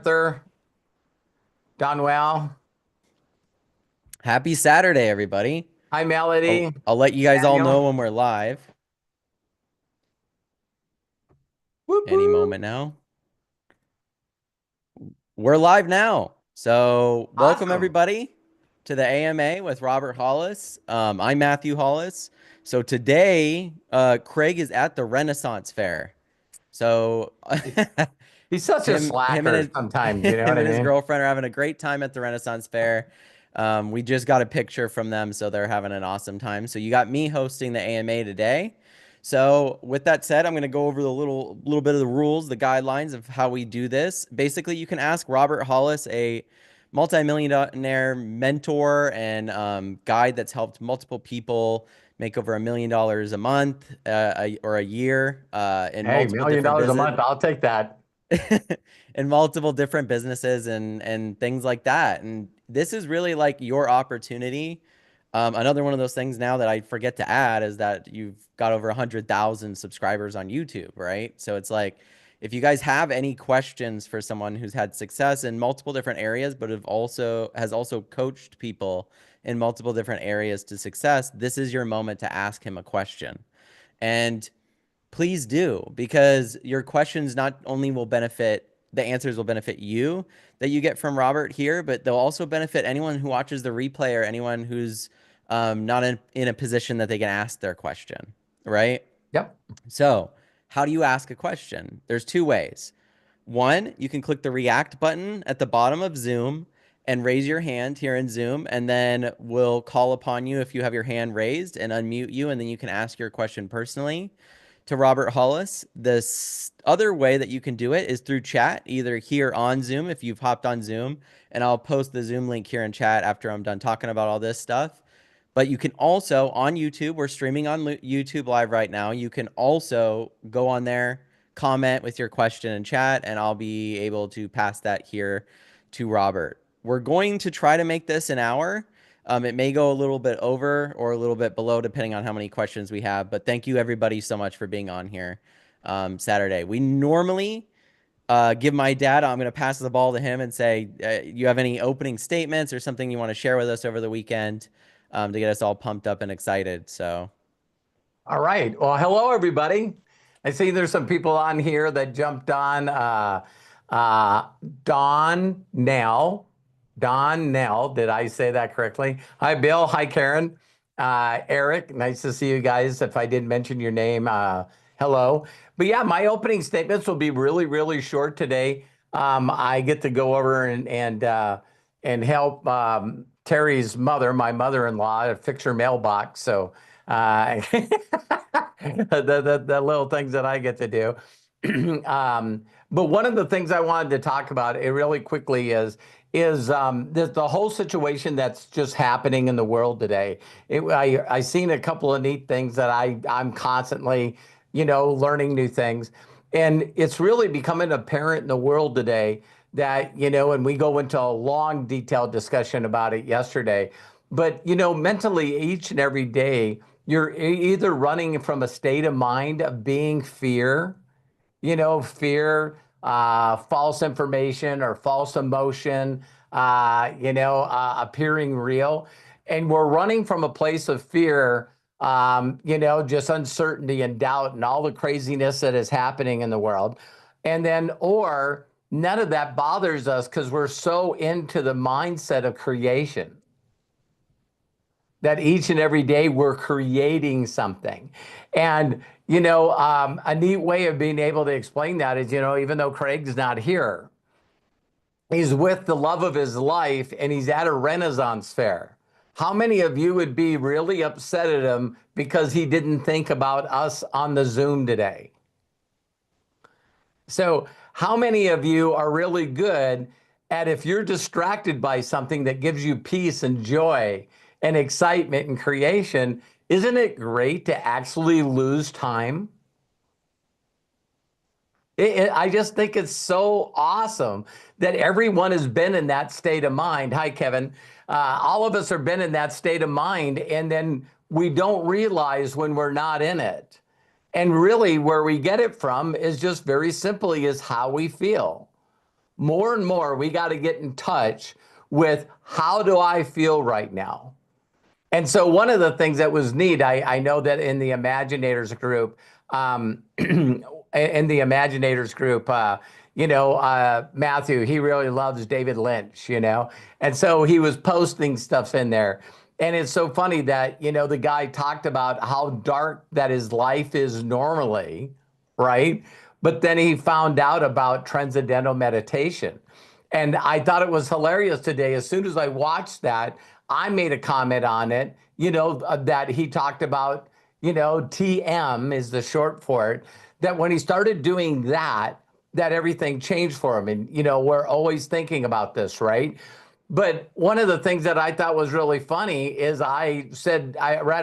Arthur, Donwell. Happy Saturday, everybody. Hi, I'll, Melody. I'll let you guys all Samuel. know when we're live Whoop, any whoop. moment now. We're live now. So, welcome Awesome. everybody to the AMA with Robert Hollis. I'm Matthew Hollis. So, today, Craig is at the Renaissance Fair. So, He's such a him and slacker sometimes, you know him what I and his mean? girlfriend are having a great time at the Renaissance Fair. We just got a picture from them, so they're having an awesome time. So you got me hosting the AMA today. So with that said, I'm going to go over the little bit of the rules, the guidelines of how we do this. Basically, you can ask Robert Hollis, a multimillionaire mentor and guide that's helped multiple people make over $1 million a month or a year in Hey, multiple million different dollars a business month. I'll take that. in multiple different businesses and things like that. And this is really like your opportunity. Another one of those things now that I forget to add is that you've got over 100,000 subscribers on YouTube, right? So it's like if you guys have any questions for someone who's had success in multiple different areas, but has also coached people in multiple different areas to success, this is your moment to ask him a question. And please do, because your questions not only will benefit, the answers will benefit you that you get from Robert here, but they'll also benefit anyone who watches the replay or anyone who's not in a position that they can ask their question, right? Yep. So, how do you ask a question? There's two ways. One, you can click the react button at the bottom of Zoom and raise your hand here in Zoom, and then we'll call upon you if you have your hand raised and unmute you, and then you can ask your question personally to Robert Hollis. This other way that you can do it is through chat, either here on Zoom if you've hopped on Zoom, and I'll post the Zoom link here in chat after I'm done talking about all this stuff. But you can also on YouTube, we're streaming on YouTube live right now. You can also go on there, comment with your question in chat, and I'll be able to pass that here to Robert. We're going to try to make this an hour. It may go a little bit over or a little bit below, depending on how many questions we have. But thank you, everybody, so much for being on here Saturday. We normally give my dad, I'm going to pass the ball to him and say, you have any opening statements or something you want to share with us over the weekend to get us all pumped up and excited. So, All right. Well, hello, everybody. I see there's some people on here that jumped on. Uh, Don Nell. Don Nell. Did I say that correctly? Hi, Bill. Hi, Karen. Eric, nice to see you guys. If I didn't mention your name, hello. But yeah, my opening statements will be really, really short today. I get to go over and help Terry's mother, my mother-in-law, fix her mailbox. So the little things that I get to do. But one of the things I wanted to talk about really quickly is the whole situation that's just happening in the world today. I seen a couple of neat things that I'm constantly, learning new things, and it's really becoming apparent in the world today that and we go into a long, detailed discussion about it yesterday. But mentally, each and every day, you're either running from a state of mind of being fear, false information or false emotion, appearing real. And we're running from a place of fear, just uncertainty and doubt and all the craziness that is happening in the world. And then, or none of that bothers us because we're so into the mindset of creation that each and every day we're creating something. And, a neat way of being able to explain that is, even though Craig's not here, he's with the love of his life and he's at a Renaissance fair. How many of you would be really upset at him because he didn't think about us on the Zoom today? So, how many of you are really good at if you're distracted by something that gives you peace and joy and excitement and creation, isn't it great to actually lose time? I just think it's so awesome that everyone has been in that state of mind. Hi, Kevin. All of us have been in that state of mind, and then we don't realize when we're not in it. And really, where we get it from is just very simply is how we feel. more and more, we got to get in touch with how do I feel right now? And so one of the things that was neat, I know that in the Imaginators group, Matthew, he really loves David Lynch, and so he was posting stuff in there. And it's so funny that, the guy talked about how dark that his life is normally, right? But then he found out about transcendental meditation. And I thought it was hilarious today. As soon as I watched that, I made a comment on it, that he talked about, TM is the short for it, that when he started doing that, that everything changed for him. And, we're always thinking about this, right? But one of the things that I thought was really funny is right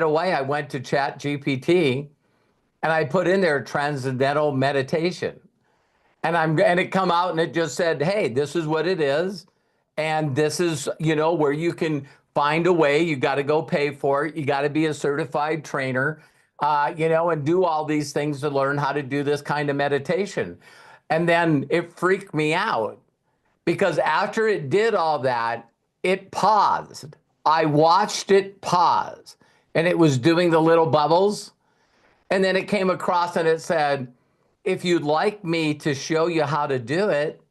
away, I went to Chat GPT and I put in there transcendental meditation. And it come out and it just said, hey, this is what it is. And this is, where you can find a way. You got to go pay for it. You got to be a certified trainer, and do all these things to learn how to do this kind of meditation. And then it freaked me out because after it did all that, it paused. I watched it pause and it was doing the little bubbles. And then it came across and it said, if you'd like me to show you how to do it,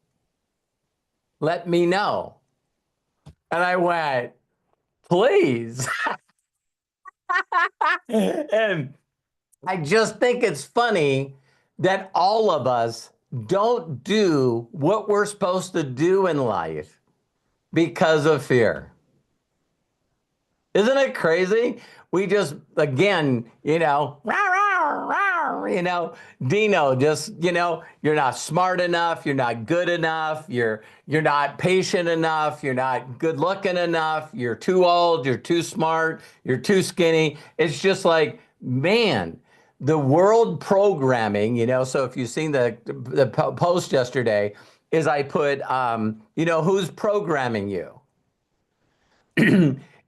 let me know. And I went, please. And I just think it's funny that all of us don't do what we're supposed to do in life because of fear. Isn't it crazy? We just, again, rah, rah, rah, Dino, just, you're not smart enough. You're not good enough. You're not patient enough. You're not good looking enough. You're too old. You're too smart. You're too skinny. It's just like, man, the world programming, so if you've seen the post yesterday, is I put, who's programming you?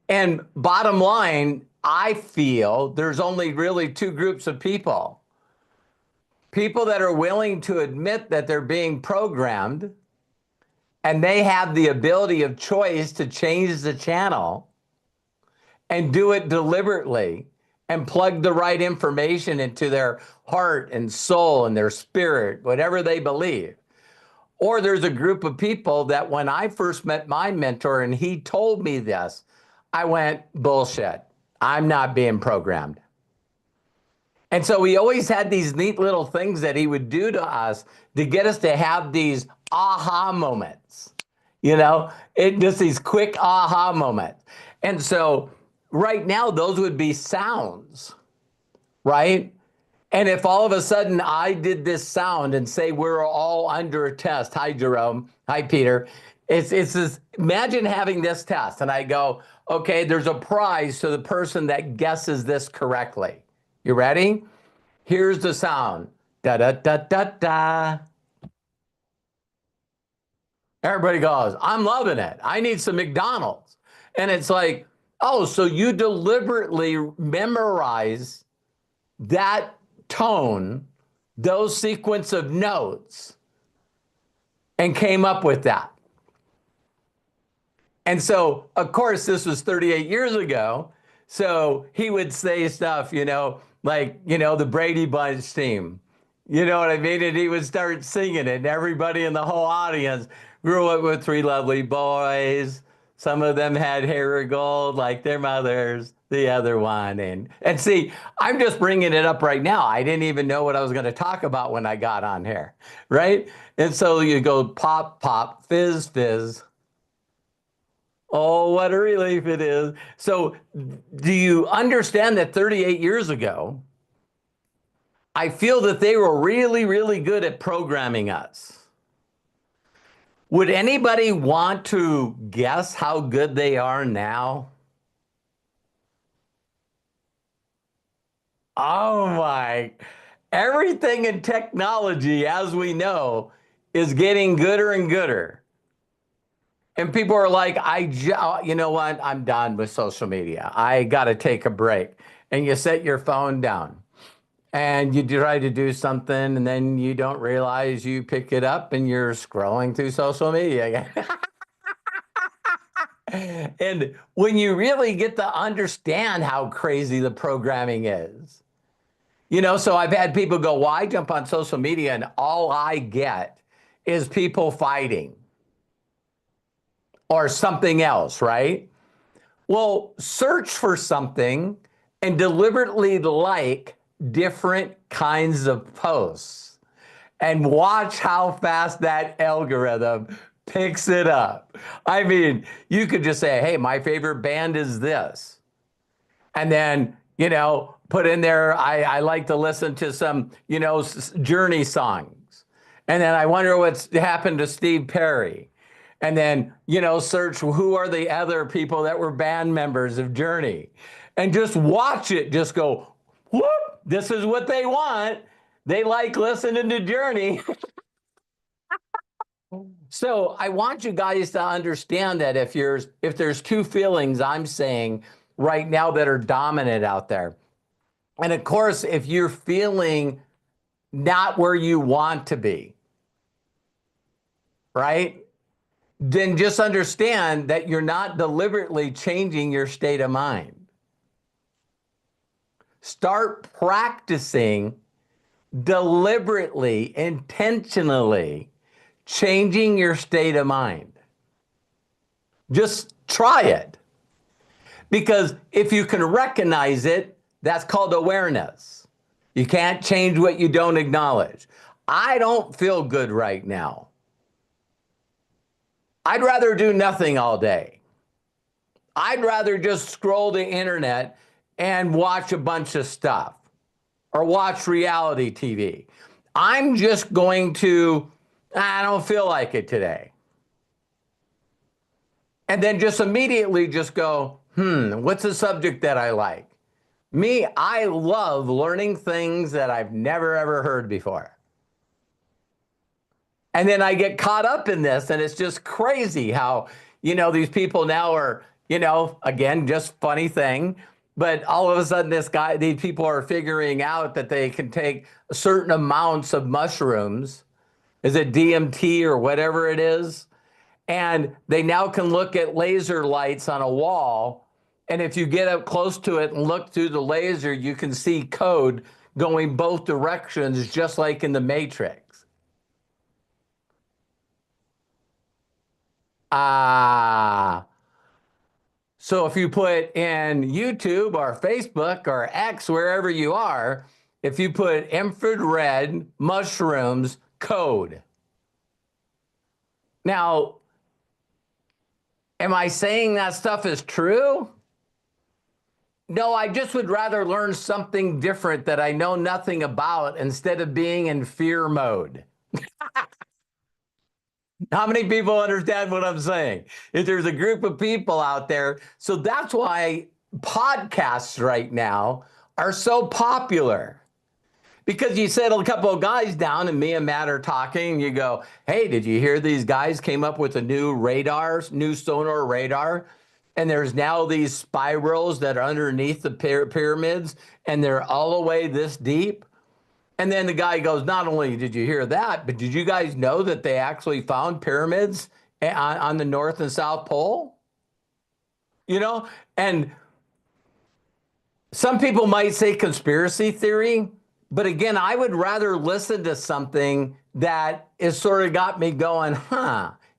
And bottom line, I feel there's only really two groups of people. People that are willing to admit that they're being programmed and they have the ability of choice to change the channel and do it deliberately and plug the right information into their heart and soul and their spirit, whatever they believe. Or there's a group of people that when I first met my mentor and he told me this, I went, bullshit. I'm not being programmed. And so he always had these neat little things that he would do to us to get us to have these aha moments, just these quick aha moments. And so right now, those would be sounds, right? And if all of a sudden I did this sound and say we're all under a test, hi, Jerome, hi, Peter, it's this, imagine having this test and I go, okay, there's a prize to the person that guesses this correctly. You ready? Here's the sound. Da, da, da, da, da. Everybody goes, I'm loving it. I need some McDonald's. And it's like, oh, so you deliberately memorize that tone, those sequence of notes, and came up with that. And so, of course, this was 38 years ago. So he would say stuff, like, the Brady Bunch team. You know what I mean? And he would start singing it. And everybody in the whole audience grew up with three lovely boys. Some of them had hair of gold like their mothers, the other one. And see, I'm just bringing it up right now. I didn't even know what I was going to talk about when I got on here, right? And so you go pop, pop, fizz, fizz. Oh, what a relief it is. So do you understand that 38 years ago, I feel that they were really, really good at programming us? Would anybody want to guess how good they are now? Oh my, everything in technology, as we know, is getting gooder and gooder. And people are like, you know what? I'm done with social media. I got to take a break. And you set your phone down. and you try to do something and then you don't realize you pick it up and you're scrolling through social media. And when you really get to understand how crazy the programming is, so I've had people go, well, I jump on social media and all I get is people fighting or something else, right? Well, search for something and deliberately like different kinds of posts and watch how fast that algorithm picks it up. I mean, you could just say, hey, my favorite band is this. And then, put in there, I like to listen to some, Journey songs. And then I wonder what's happened to Steve Perry. And then, search who are the other people that were band members of Journey. And just watch it, just go, whoop, this is what they want. They like listening to Journey. So I want you guys to understand that if there's two feelings I'm saying right now that are dominant out there. And of course, if you're feeling not where you want to be, right? Then just understand that you're not deliberately changing your state of mind. Start practicing deliberately, intentionally changing your state of mind. Just try it. Because if you can recognize it, that's called awareness. You can't change what you don't acknowledge. I don't feel good right now. I'd rather do nothing all day. I'd rather just scroll the internet and watch a bunch of stuff or watch reality TV. I'm just going to, I don't feel like it today. And then just immediately just go, what's a subject that I like? Me, I love learning things that I've never, ever heard before. And then I get caught up in this, and it's just crazy how, these people now are, again, just funny thing. But all of a sudden, these people are figuring out that they can take certain amounts of mushrooms. Is it DMT or whatever it is? And they now can look at laser lights on a wall. And if you get up close to it and look through the laser, you can see code going both directions, just like in the Matrix. So if you put in YouTube or Facebook or X, wherever you are, if you put infrared mushrooms code. Now, am I saying that stuff is true? No, I just would rather learn something different that I know nothing about instead of being in fear mode. How many people understand what I'm saying? If there's a group of people out there, so that's why podcasts right now are so popular. Because you settle a couple of guys down and me and Matt are talking, and you go, hey, did you hear these guys came up with a new sonar radar? And there's now these spirals that are underneath the pyramids, and they're all the way this deep. And then the guy goes, not only did you hear that, but did you guys know that they actually found pyramids on the North and South Pole? And some people might say conspiracy theory, but again, I would rather listen to something that is sort of got me going,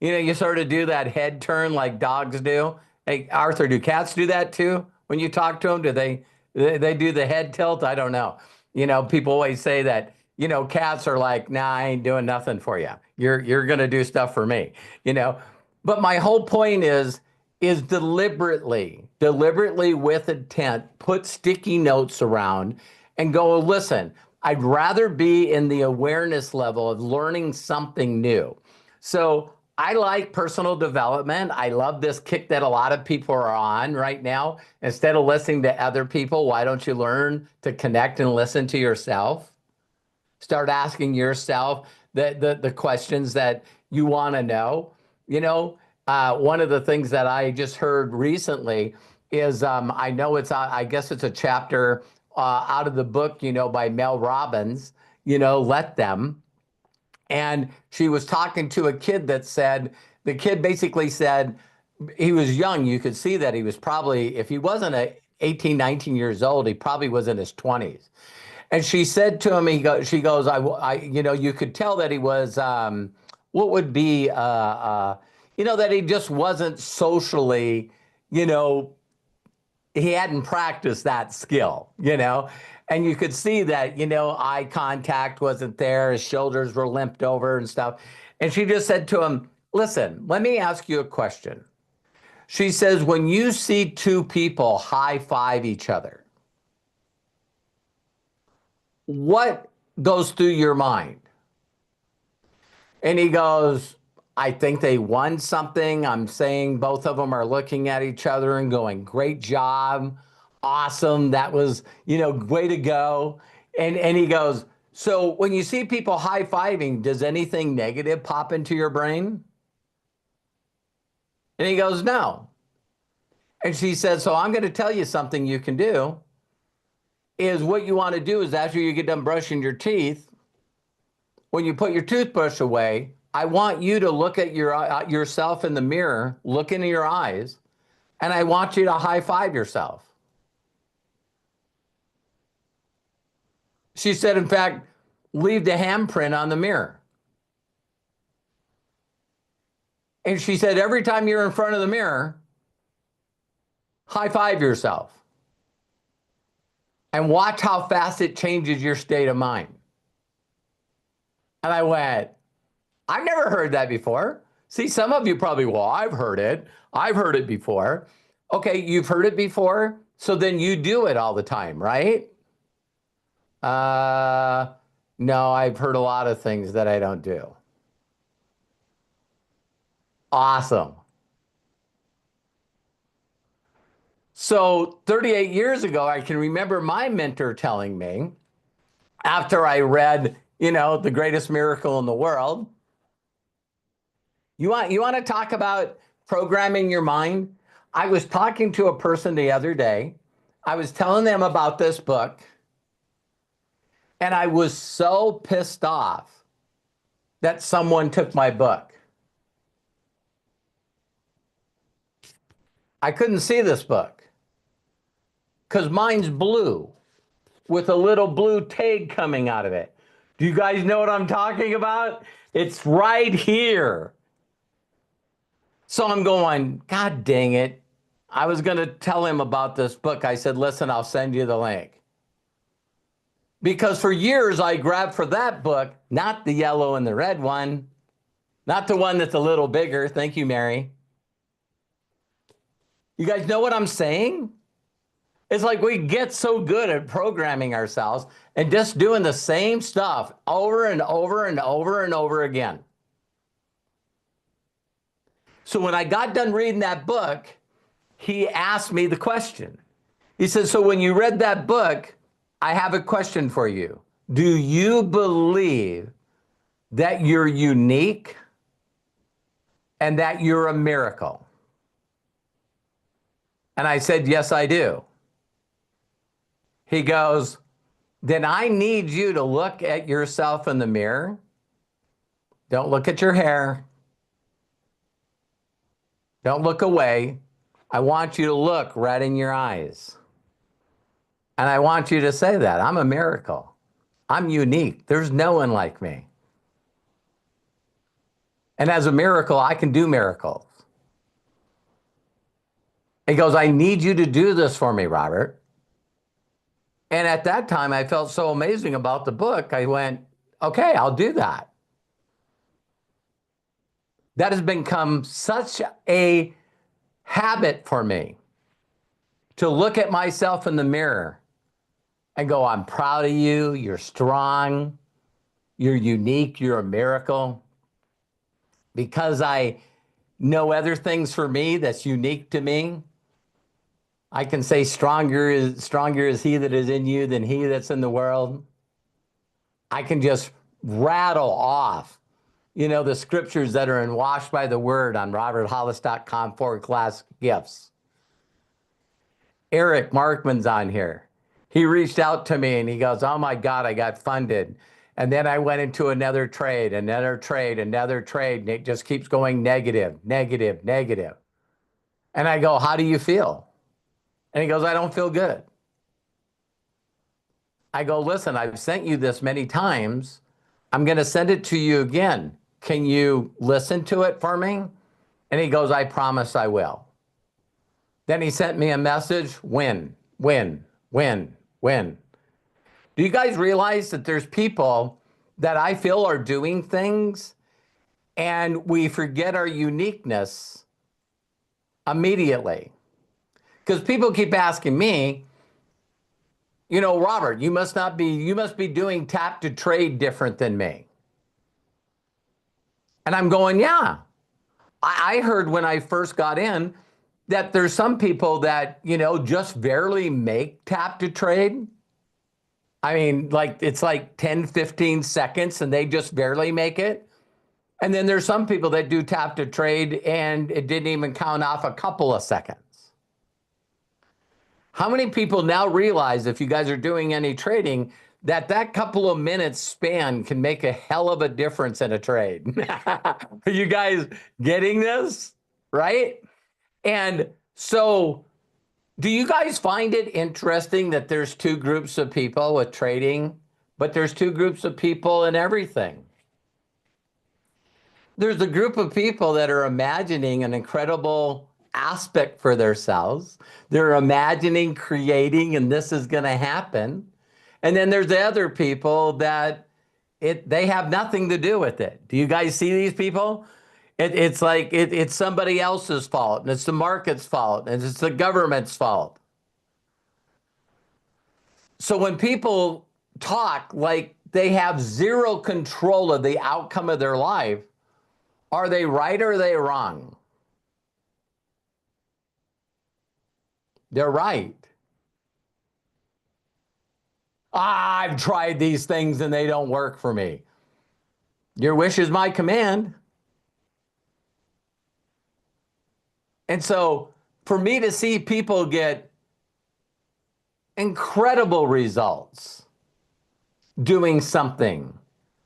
you sort of do that head turn like dogs do. Hey, Arthur, do cats do that too? When you talk to them, do they do the head tilt? I don't know. People always say that, cats are like, nah, I ain't doing nothing for you. You're going to do stuff for me, But my whole point is deliberately with intent, put sticky notes around and go, listen, I'd rather be in the awareness level of learning something new. So I like personal development. I love this kick that a lot of people are on right now. Instead of listening to other people, why don't you learn to connect and listen to yourself? Start asking yourself the questions that you want to know. One of the things that I just heard recently is I know I guess it's a chapter out of the book, by Mel Robbins, Let Them. And she was talking to a kid that said, the kid basically said, he was young. You could see that he was probably, if he wasn't 18, 19 years old, he probably was in his 20s. And she said to him, she goes, you could tell that he was, what would be, that he just wasn't socially, he hadn't practiced that skill, and you could see that, eye contact wasn't there. His shoulders were limped over and stuff. And she just said to him, listen, let me ask you a question. She says, when you see two people high five each other, what goes through your mind? And he goes, I think they won something. I'm saying both of them are looking at each other and going, great job. Awesome. That was, way to go. And he goes, so when you see people high-fiving, does anything negative pop into your brain? And he goes, no. And she said, so I'm going to tell you something you can do. Is what you want to do is after you get done brushing your teeth, when you put your toothbrush away, I want you to look at yourself in the mirror, look into your eyes, and I want you to high five yourself. She said, in fact, leave the handprint on the mirror. And she said, every time you're in front of the mirror, high five yourself. And watch how fast it changes your state of mind. And I went, I've never heard that before. See, some of you probably, well, I've heard it. I've heard it before. Okay, you've heard it before, so then you do it all the time, right? No, I've heard a lot of things that I don't do. Awesome. So 38 years ago, I can remember my mentor telling me, after I read, The Greatest Miracle in the World, you want to talk about programming your mind? I was talking to a person the other day. I was telling them about this book, and I was so pissed off that someone took my book. I couldn't see this book because mine's blue with a little blue tag coming out of it. Do you guys know what I'm talking about? It's right here. So I'm going, God dang it. I was going to tell him about this book. I said, listen, I'll send you the link. Because for years I grabbed for that book, not the yellow and the red one, not the one that's a little bigger. Thank you, Mary. You guys know what I'm saying? It's like we get so good at programming ourselves and just doing the same stuff over and over and over and over again. So when I got done reading that book, he asked me the question. He said, so when you read that book, I have a question for you. Do you believe that you're unique and that you're a miracle? And I said, yes, I do. He goes, then I need you to look at yourself in the mirror. Don't look at your hair. Don't look away. I want you to look right in your eyes. And I want you to say that. I'm a miracle. I'm unique. There's no one like me. And as a miracle, I can do miracles. He goes, I need you to do this for me, Robert. And at that time, I felt so amazing about the book. I went, okay, I'll do that. That has become such a habit for me to look at myself in the mirror and go, I'm proud of you. You're strong. You're unique. You're a miracle. Because I know other things for me that's unique to me, I can say stronger is he that is in you than he that's in the world. I can just rattle off, the scriptures that are in Washed by the Word on roberthollis.com/gifts. Eric Markman's on here. He reached out to me and he goes, oh my God, I got funded. And then I went into another trade, another trade, another trade, and it just keeps going negative, negative, negative. And I go, how do you feel? And he goes, I don't feel good. I go, listen, I've sent you this many times. I'm going to send it to you again. Can you listen to it for me? And he goes, I promise I will. Then he sent me a message, win, win, win, win. Do you guys realize that there's people that I feel are doing things and we forget our uniqueness immediately? Because people keep asking me, you know, Robert, you must be doing tap to trade different than me. And I'm going, yeah. I heard when I first got in that there's some people that, you know, just barely make tap to trade. I mean, like it's like 10, 15 seconds and they just barely make it. And then there's some people that do tap to trade and it didn't even count off a couple of seconds. How many people now realize, if you guys are doing any trading, that that couple of minutes span can make a hell of a difference in a trade? Are you guys getting this? Right? And so do you guys find it interesting that there's two groups of people with trading, but there's two groups of people in everything? There's a group of people that are imagining an incredible aspect for themselves. They're imagining creating, and this is going to happen. And then there's the other people that they have nothing to do with it. Do you guys see these people? It's like it's somebody else's fault, and it's the market's fault, and it's the government's fault. So when people talk like they have zero control of the outcome of their life, are they right or are they wrong? They're right. I've tried these things and they don't work for me. Your wish is my command. And so for me to see people get incredible results doing something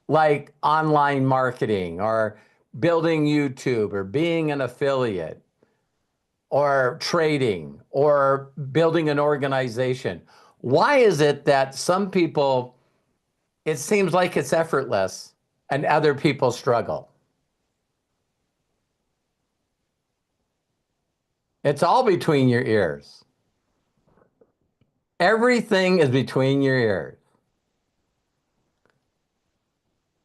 like online marketing or building YouTube or being an affiliate or trading or building an organization, why is it that some people, it seems like it's effortless and other people struggle? It's all between your ears. Everything is between your ears.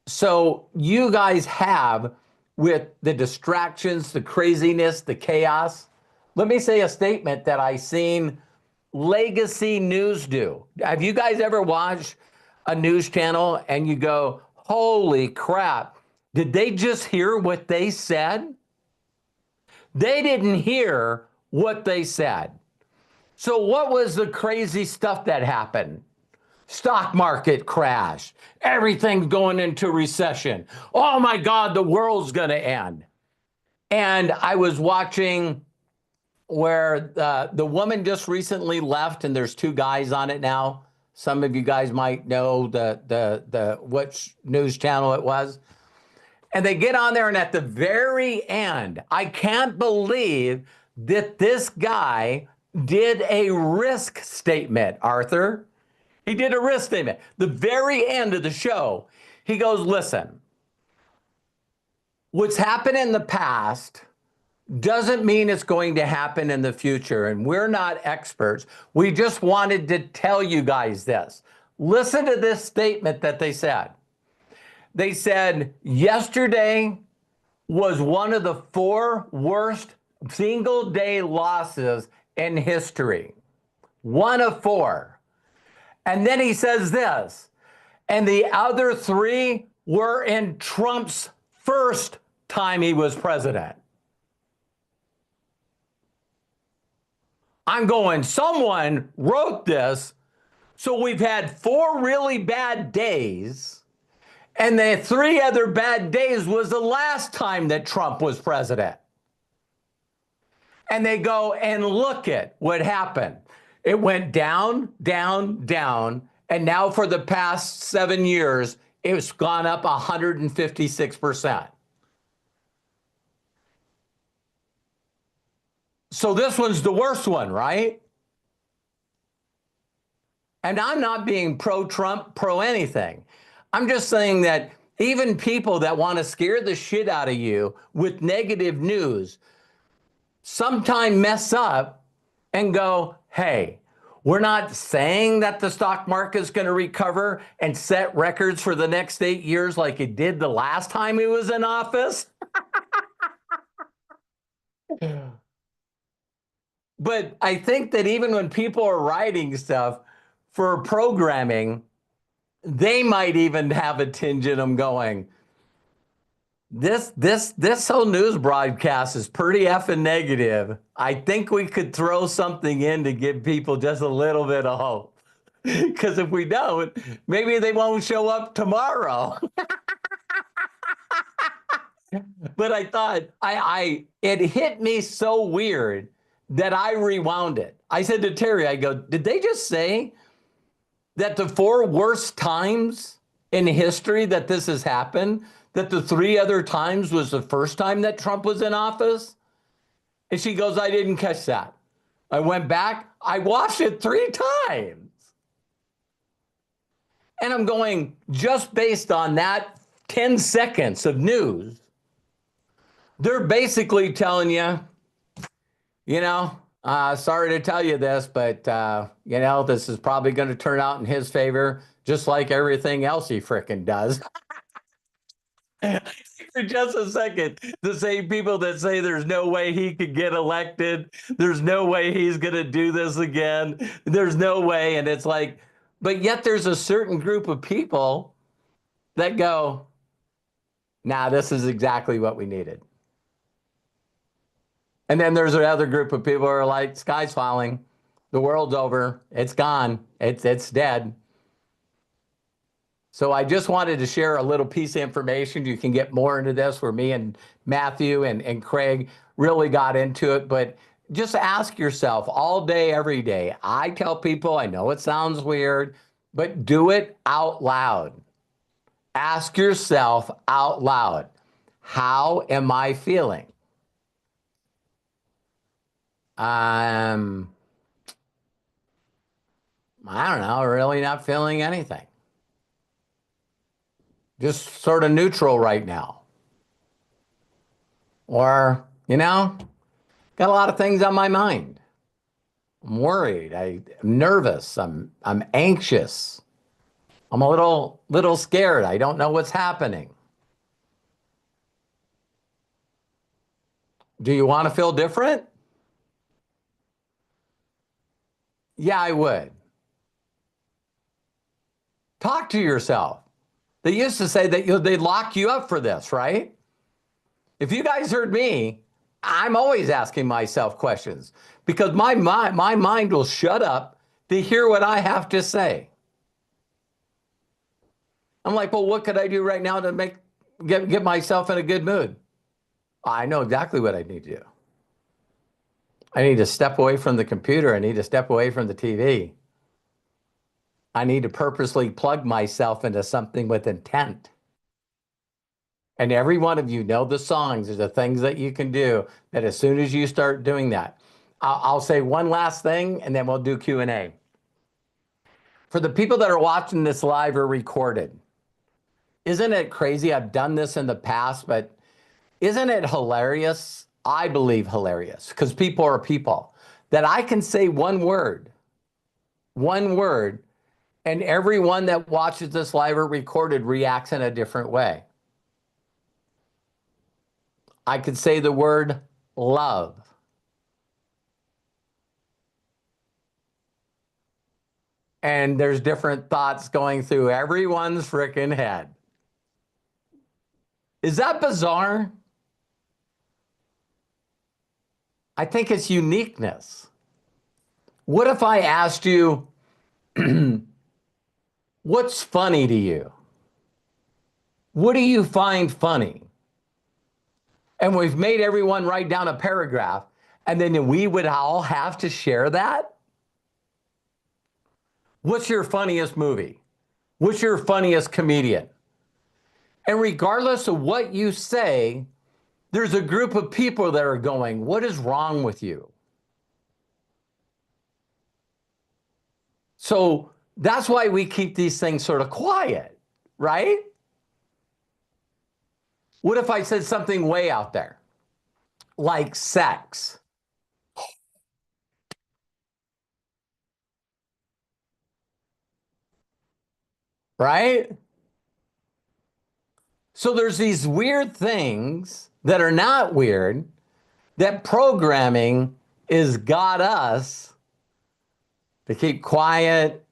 So you guys have, with the distractions, the craziness, the chaos, let me say a statement that I seen Legacy News do. Have you guys ever watched a news channel and you go, holy crap, did they just hear what they said? They didn't hear what they said. So what was the crazy stuff that happened? Stock market crash. Everything's going into recession. Oh my God, the world's going to end. And I was watching where the woman just recently left, and there's two guys on it now. Some of you guys might know which news channel it was. And they get on there, and at the very end, I can't believe that this guy did a risk statement, Arthur. He did a risk statement. The very end of the show, he goes, listen, what's happened in the past doesn't mean it's going to happen in the future. And we're not experts. We just wanted to tell you guys this. Listen to this statement that they said. They said, yesterday was one of the 4 worst single day losses in history. 1 of 4. And then he says this, and the other 3 were in Trump's first time he was president. I'm going, someone wrote this, so we've had 4 really bad days, and the 3 other bad days was the last time that Trump was president. And they go, and look at what happened. It went down, down, down. And now for the past 7 years, it's gone up 156%. So this one's the worst one, right? And I'm not being pro-Trump, pro-anything. I'm just saying that even people that want to scare the shit out of you with negative news sometime mess up and go, hey, we're not saying that the stock market is going to recover and set records for the next 8 years like it did the last time he was in office. But I think that even when people are writing stuff for programming, they might even have a tinge in them going, this whole news broadcast is pretty effing negative. I think we could throw something in to give people just a little bit of hope. Because if we don't, maybe they won't show up tomorrow. But I thought it hit me so weird that I rewound it. I said to Terry, I go, did they just say that the 4 worst times in history that this has happened, that the 3 other times was the first time that Trump was in office? And she goes, I didn't catch that. I went back, I watched it 3 times. And I'm going, just based on that 10 seconds of news, they're basically telling you, sorry to tell you this, but, this is probably going to turn out in his favor, just like everything else he frickin' does. For just a second, the same people that say there's no way he could get elected, there's no way he's going to do this again, there's no way. And it's like, but yet there's a certain group of people that go, nah, this is exactly what we needed. And then there's another group of people who are like, sky's falling, the world's over, it's gone, it's dead. So I just wanted to share a little piece of information. You can get more into this where me and Matthew and Craig really got into it. But just ask yourself all day, every day. I tell people, I know it sounds weird, but do it out loud. Ask yourself out loud, how am I feeling? I don't know, really not feeling anything. Just sort of neutral right now. Or, got a lot of things on my mind. I'm worried, I'm nervous, I'm anxious. I'm a little scared. I don't know what's happening. Do you want to feel different? Yeah, I would. Talk to yourself. They used to say that they'd lock you up for this, right? If you guys heard me, I'm always asking myself questions because my mind will shut up to hear what I have to say. I'm like, well, what could I do right now to get myself in a good mood? I know exactly what I need to do. I need to step away from the computer. I need to step away from the TV. I need to purposely plug myself into something with intent. And every one of you know the songs. There's the things that you can do that as soon as you start doing that. I'll say one last thing and then we'll do Q&A. For the people that are watching this live or recorded, isn't it crazy? I've done this in the past, but isn't it hilarious? I believe hilarious because people are people, that I can say one word, and everyone that watches this live or recorded reacts in a different way. I could say the word love. And there's different thoughts going through everyone's freaking head. Is that bizarre? I think it's uniqueness. What if I asked you, what's funny to you? What do you find funny? And we've made everyone write down a paragraph, and then we would all have to share that? What's your funniest movie? What's your funniest comedian? And regardless of what you say, there's a group of people that are going, what is wrong with you? So that's why we keep these things sort of quiet, right? What if I said something way out there, like sex? Right? So there's these weird things that are not weird that programming is got us to keep quiet,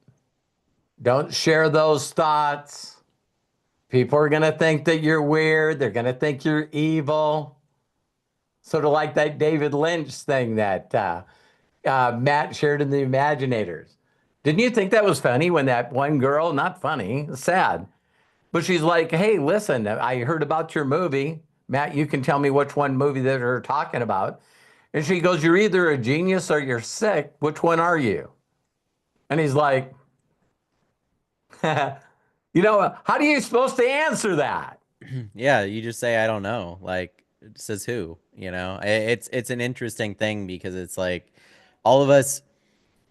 don't share those thoughts. People are going to think that you're weird. They're going to think you're evil. Sort of like that David Lynch thing that Matt shared in the Imaginators. Didn't you think that was funny when that one girl, not funny, sad, but she's like, hey, listen, I heard about your movie. Matt, you can tell me which one movie that they're talking about. And she goes, you're either a genius or you're sick. Which one are you? And he's like, you know, how are you supposed to answer that? Yeah, you just say I don't know. Like it says who, you know? It's an interesting thing because it's like all of us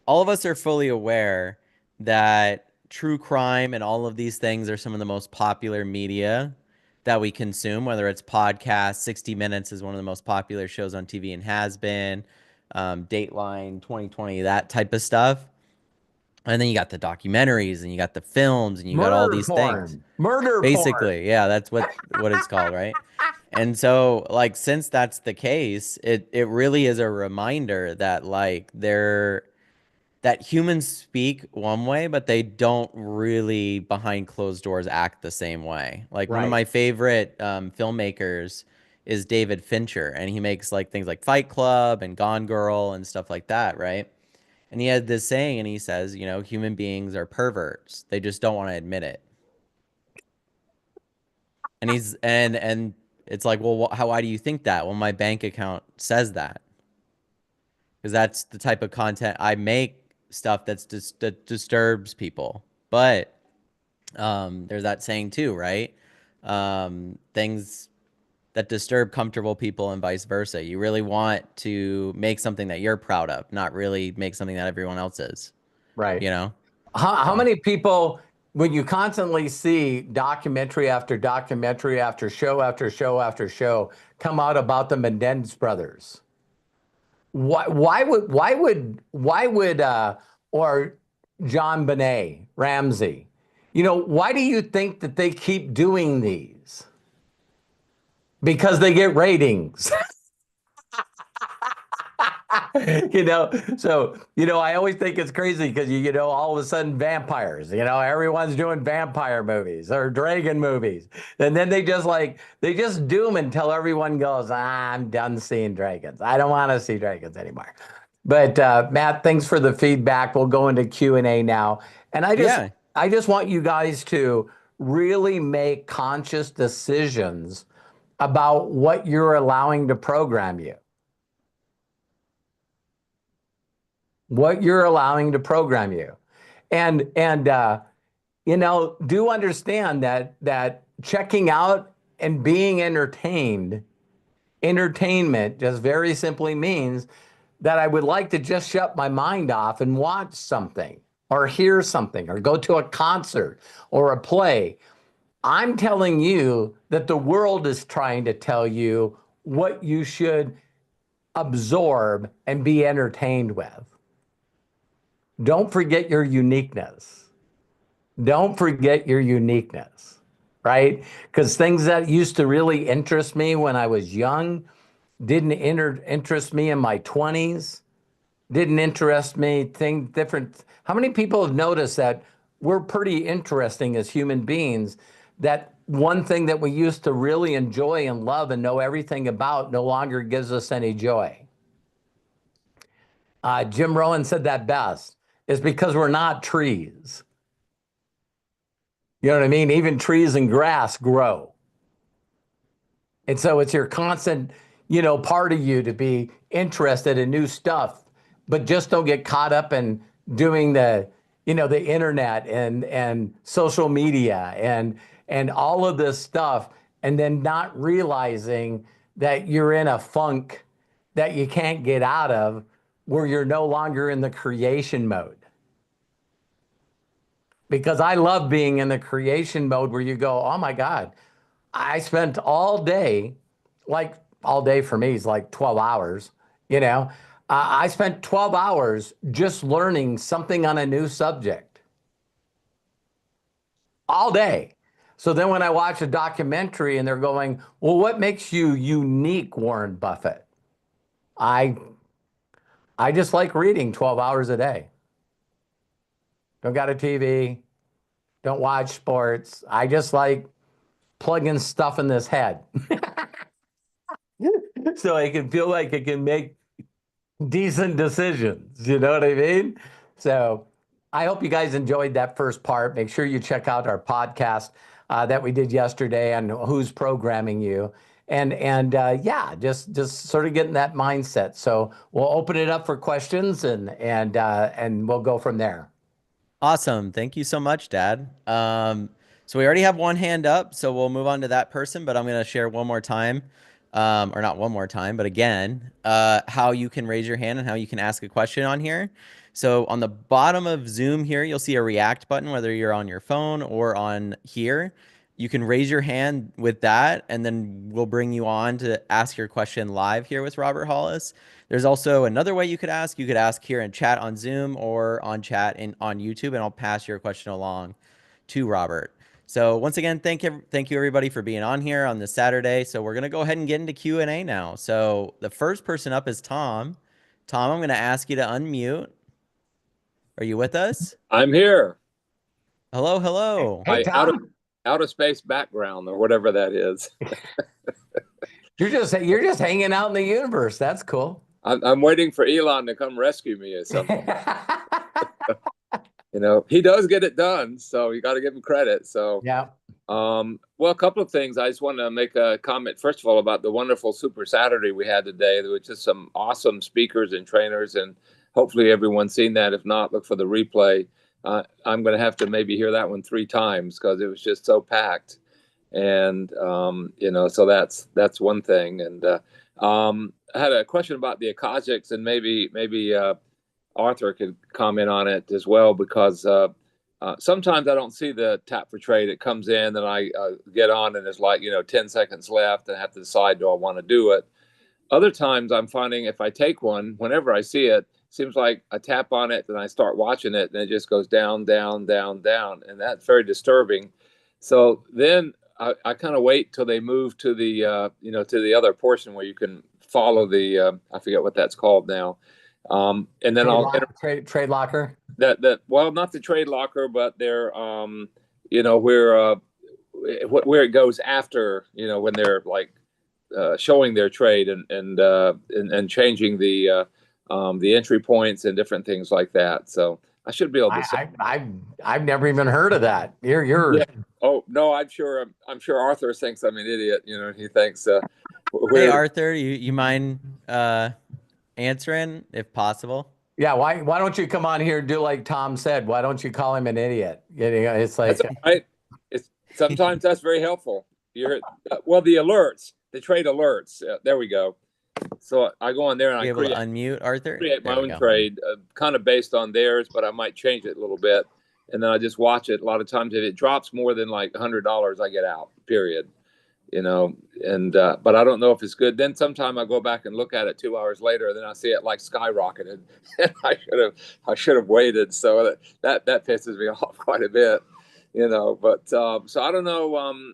all of us are fully aware that true crime and all of these things are some of the most popular media that we consume, whether it's podcasts. 60 Minutes is one of the most popular shows on TV and has been. Dateline 2020, that type of stuff. And then you got the documentaries and you got the films and you got all Murder these things. porn. Murder porn. Basically, yeah, that's what it's called, right? And so, like, since that's the case, it really is a reminder that like that humans speak one way, but they don't really behind closed doors act the same way. Like one of Right. my favorite filmmakers is David Fincher, and he makes like things like Fight Club and Gone Girl and stuff like that, right? And he had this saying, and he says, you know, human beings are perverts. They just don't want to admit it. And and it's like, well, how why do you think that? Well, my bank account says that because that's the type of content I make, stuff that disturbs people. But there's that saying too, right? Things that disturb comfortable people and vice versa. You really want to make something that you're proud of, not really make something that everyone else is, Right. you know? How So, many people, when you constantly see documentary after documentary after show after show after show come out about the Menendez brothers? Why would or John Benet Ramsey? You know, why do you think that they keep doing these? Because they get ratings. You know, so I always think it's crazy because all of a sudden vampires, everyone's doing vampire movies or dragon movies, and then they just do them until everyone goes, I'm done seeing dragons. I don't want to see dragons anymore. But Matt, thanks for the feedback. We'll go into Q&A now, and yeah. I just want you guys to really make conscious decisions about what you're allowing to program you. What you're allowing to program you. And do understand that checking out and being entertainment just very simply means that I would like to just shut my mind off and watch something or hear something or go to a concert or a play. I'm telling you that the world is trying to tell you what you should absorb and be entertained with. Don't forget your uniqueness. Don't forget your uniqueness, right? Because things that used to really interest me when I was young didn't interest me in my 20s, didn't interest me, things different. How many people have noticed that we're pretty interesting as human beings, that one thing that we used to really enjoy and love and know everything about no longer gives us any joy? Jim Rohn said that best, is because we're not trees. You know what I mean? Even trees and grass grow. And so it's your constant, part of you to be interested in new stuff, but just don't get caught up in doing the internet and social media and all of this stuff, and then not realizing that you're in a funk that you can't get out of, where you're no longer in the creation mode. Because I love being in the creation mode where you go, oh my God, I spent all day, like all day for me is like 12 hours, you know. I spent 12 hours just learning something on a new subject all day. So then when I watch a documentary and they're going, well, what makes you unique, Warren Buffett? I I just like reading 12 hours a day. Don't got a TV, don't watch sports. I just like plugging stuff in this head. So I can feel like I can make decent decisions. You know what I mean? So I hope you guys enjoyed that first part. Make sure you check out our podcast that we did yesterday on who's programming you. And yeah, just sort of getting that mindset. So we'll open it up for questions and we'll go from there. Awesome. Thank you so much, Dad. So we already have one hand up, so we'll move on to that person, but I'm going to share one more time, or not one more time, but again, how you can raise your hand and how you can ask a question on here. So on the bottom of Zoom here, you'll see a react button, whether you're on your phone or on here. You can raise your hand with that, and then we'll bring you on to ask your question live here with Robert Hollis. There's also another way you could ask. You could ask here in chat on Zoom or on chat on YouTube, and I'll pass your question along to Robert. So once again, thank you everybody for being on here on this Saturday. So we're gonna go ahead and get into Q&A now. So the first person up is Tom. Tom, I'm gonna ask you to unmute. Are you with us? I'm here. Hello, hello. Hey, Tom. Out of space background or whatever that is. You're just hanging out in the universe. That's cool. I'm waiting for Elon to come rescue me or something. He does get it done, so you got to give him credit. So yeah. Well, a couple of things. I just want to make a comment, first of all, about the wonderful Super Saturday we had today. There was just some awesome speakers and trainers, and hopefully everyone's seen that. If not, look for the replay. I'm going to have to maybe hear that one 3 times because it was just so packed. And, so that's one thing. And I had a question about the Akazics, and maybe Arthur could comment on it as well, because sometimes I don't see the tap for trade. It comes in and I get on and it's like, 10 seconds left and I have to decide, do I want to do it? Other times I'm finding if I take one, whenever I see it, seems like I tap on it and I start watching it and it just goes down, down, down, down. And that's very disturbing. So then I kind of wait till they move to the, to the other portion where you can follow the, I forget what that's called now. And then trade locker. Well, not the trade locker, but they're, where it goes after, when they're like showing their trade and changing the entry points and different things like that. So I should be able to say. I've never even heard of that. You're. Yeah. Oh no, I'm sure Arthur thinks I'm an idiot. He thinks. Hey Arthur, you mind answering if possible? Yeah. Why don't you come on here and do like Tom said? Why don't you call him an idiot? It's like. That's right. Sometimes that's very helpful. The alerts, the trade alerts. There we go. So I go on there and I unmute Arthur. Create my own trade, kind of based on theirs, but I might change it a little bit, and then I just watch it. A lot of times, if it drops more than like $100, I get out. Period. And but I don't know if it's good. Then sometime I go back and look at it 2 hours later, and then I see it like skyrocketed. I should have waited. So that pisses me off quite a bit. But so I don't know.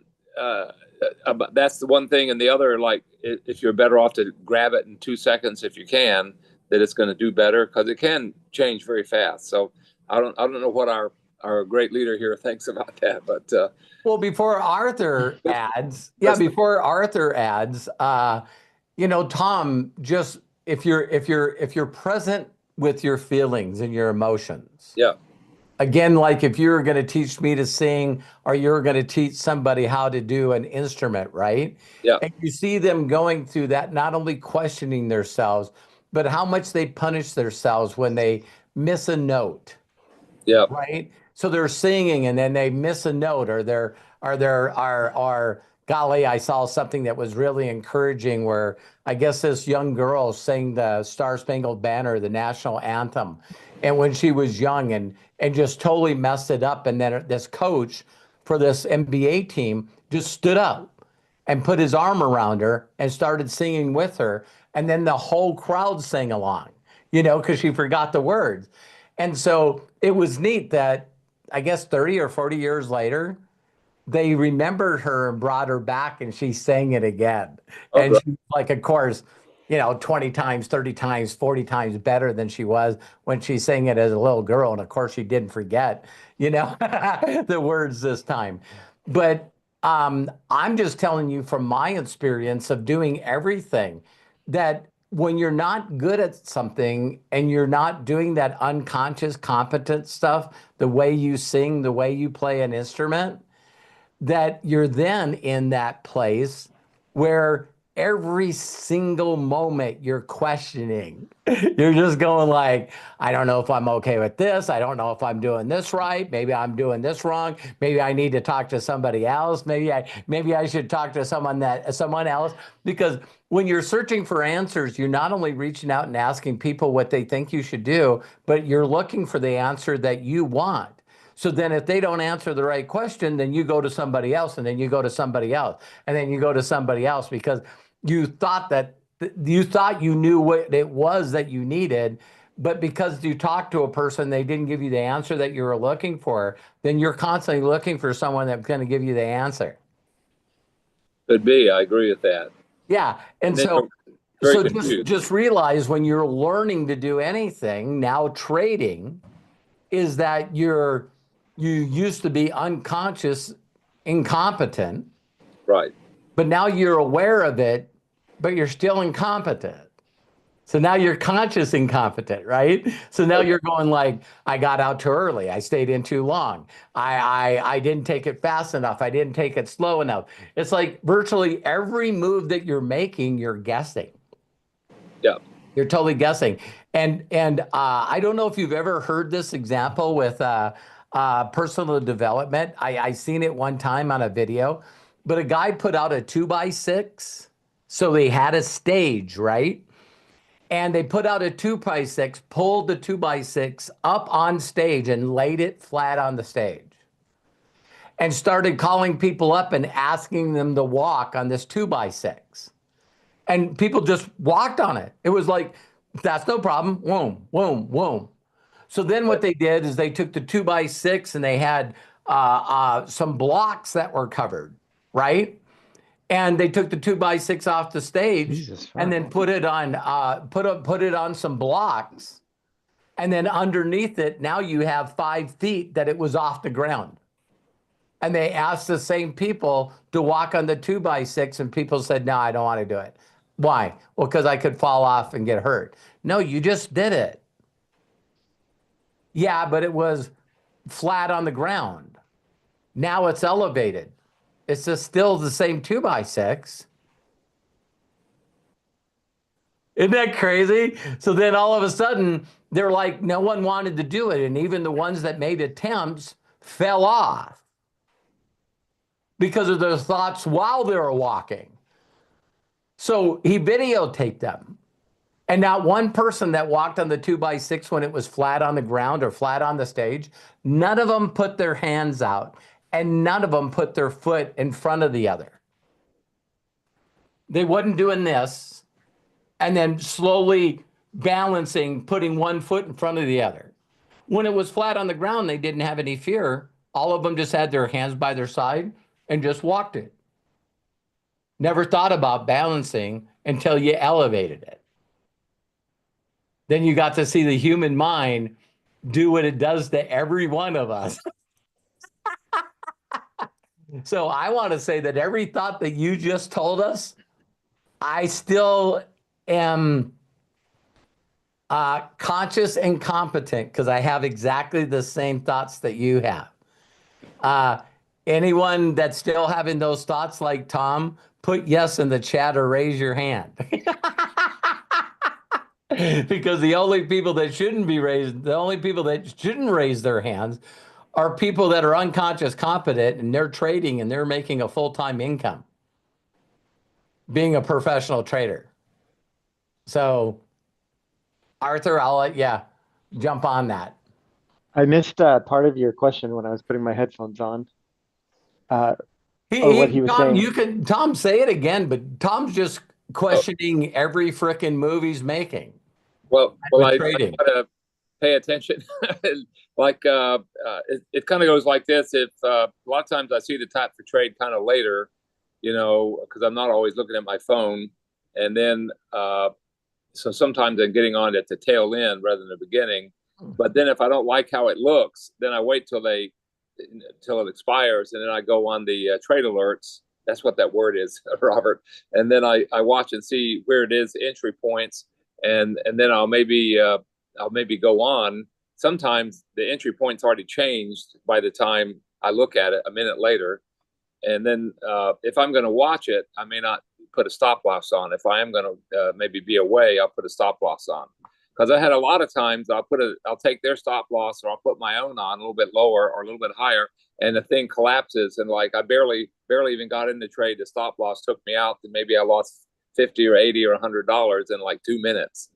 But that's the one thing, and the other, like if you're better off to grab it in 2 seconds if you can, that it's going to do better, because it can change very fast. So I don't know what our great leader here thinks about that, but well, before Arthur adds, Tom, just if you're present with your feelings and your emotions. Yeah. Again, like if you're going to teach me to sing, or you're going to teach somebody how to do an instrument, right? Yeah. And you see them going through that, not only questioning themselves, but how much they punish themselves when they miss a note. Yeah. right? So they're singing and then they miss a note, or golly, I saw something that was really encouraging where I guess this young girl sang the Star Spangled Banner, the national anthem, and when she was young and just totally messed it up, and then this coach for this NBA team just stood up and put his arm around her and started singing with her, and then the whole crowd sang along, because she forgot the words. And so it was neat that I guess 30 or 40 years later, they remembered her and brought her back and she sang it again. Oh, And great. she was like, of course, 20 times, 30 times, 40 times better than she was when she sang it as a little girl. And of course, she didn't forget, the words this time. But I'm just telling you from my experience of doing everything that when you're not good at something and you're not doing that unconscious competent stuff, the way you sing, the way you play an instrument, that you're then in that place where every single moment you're questioning. You're just going like, I don't know if I'm okay with this. I don't know if I'm doing this right. Maybe I'm doing this wrong. Maybe I need to talk to somebody else. Maybe I should talk to someone else. Because when you're searching for answers, you're not only reaching out and asking people what they think you should do, but you're looking for the answer that you want. So then if they don't answer the right question, then you go to somebody else, and then you go to somebody else, and then you go to somebody else, because you thought you knew what it was that you needed, but because you talked to a person, they didn't give you the answer that you were looking for, then you're constantly looking for someone that's going to give you the answer. Could be. I agree with that. Yeah. And then so very so confused. just realize when you're learning to do anything, now trading, is that you used to be unconscious, incompetent, Right. but now you're aware of it, but you're still incompetent. So now you're conscious incompetent, right? So now you're going like, I got out too early. I stayed in too long. I didn't take it fast enough. I didn't take it slow enough. It's like virtually every move that you're making, you're guessing. Yeah. You're totally guessing. And I don't know if you've ever heard this example with personal development. I seen it one time on a video, but a guy put out a 2x6. So they had a stage, right? And they put out a 2x6, pulled the 2x6 up on stage and laid it flat on the stage and started calling people up and asking them to walk on this 2x6. And people just walked on it. It was like, that's no problem. Whoom, whoom, whoom. So then what they did is they took the 2x6 and they had some blocks that were covered, right? And they took the 2x6 off the stage and then put it on put it on some blocks. And then underneath it, now you have 5 feet that it was off the ground. And they asked the same people to walk on the 2x6, and people said, no, I don't want to do it. Why? Well, because I could fall off and get hurt. No, you just did it. Yeah, but it was flat on the ground. Now it's elevated. It's just still the same 2x6. Isn't that crazy? So then all of a sudden, they're like, no one wanted to do it. And even the ones that made attempts fell off because of their thoughts while they were walking. So he videotaped them. And not one person that walked on the 2x6 when it was flat on the ground or flat on the stage, none of them put their hands out and none of them put their foot in front of the other. They wasn't doing this and then slowly balancing, putting one foot in front of the other. When it was flat on the ground, they didn't have any fear. All of them just had their hands by their side and just walked it. Never thought about balancing until you elevated it. Then you got to see the human mind do what it does to every one of us. So I want to say that every thought that you just told us, I still am conscious and competent because I have exactly the same thoughts that you have. Anyone that's still having those thoughts like Tom, put yes in the chat or raise your hand. Because the only people that shouldn't be raised, the only people that shouldn't raise their hands are people that are unconscious competent and they're trading and they're making a full-time income being a professional trader. So, Arthur, I'll let you jump on that. I missed part of your question when I was putting my headphones on, uh, or what he was Tom, saying. you can, Tom, say it again, but Tom's just Oh, questioning every frickin' movie he's making well, with I trading. try to pay attention. Like it kind of goes like this. If a lot of times I see the type for trade kind of later, because I'm not always looking at my phone, and then so sometimes I'm getting on at the tail end rather than the beginning. But then if I don't like how it looks, then I wait till it expires, and then I go on the trade alerts. That's what that word is, Robert. And then I watch and see where it is, entry points, and then I'll maybe go on. Sometimes the entry point's already changed by the time I look at it a minute later. And then if I'm going to watch it, I may not put a stop loss on. If I am going to maybe be away, I'll put a stop loss on. Because I had a lot of times I'll take their stop loss or I'll put my own on a little bit lower or a little bit higher, and the thing collapses and like I barely even got in the trade. The stop loss took me out, and maybe I lost 50 or 80 or $100 in like 2 minutes,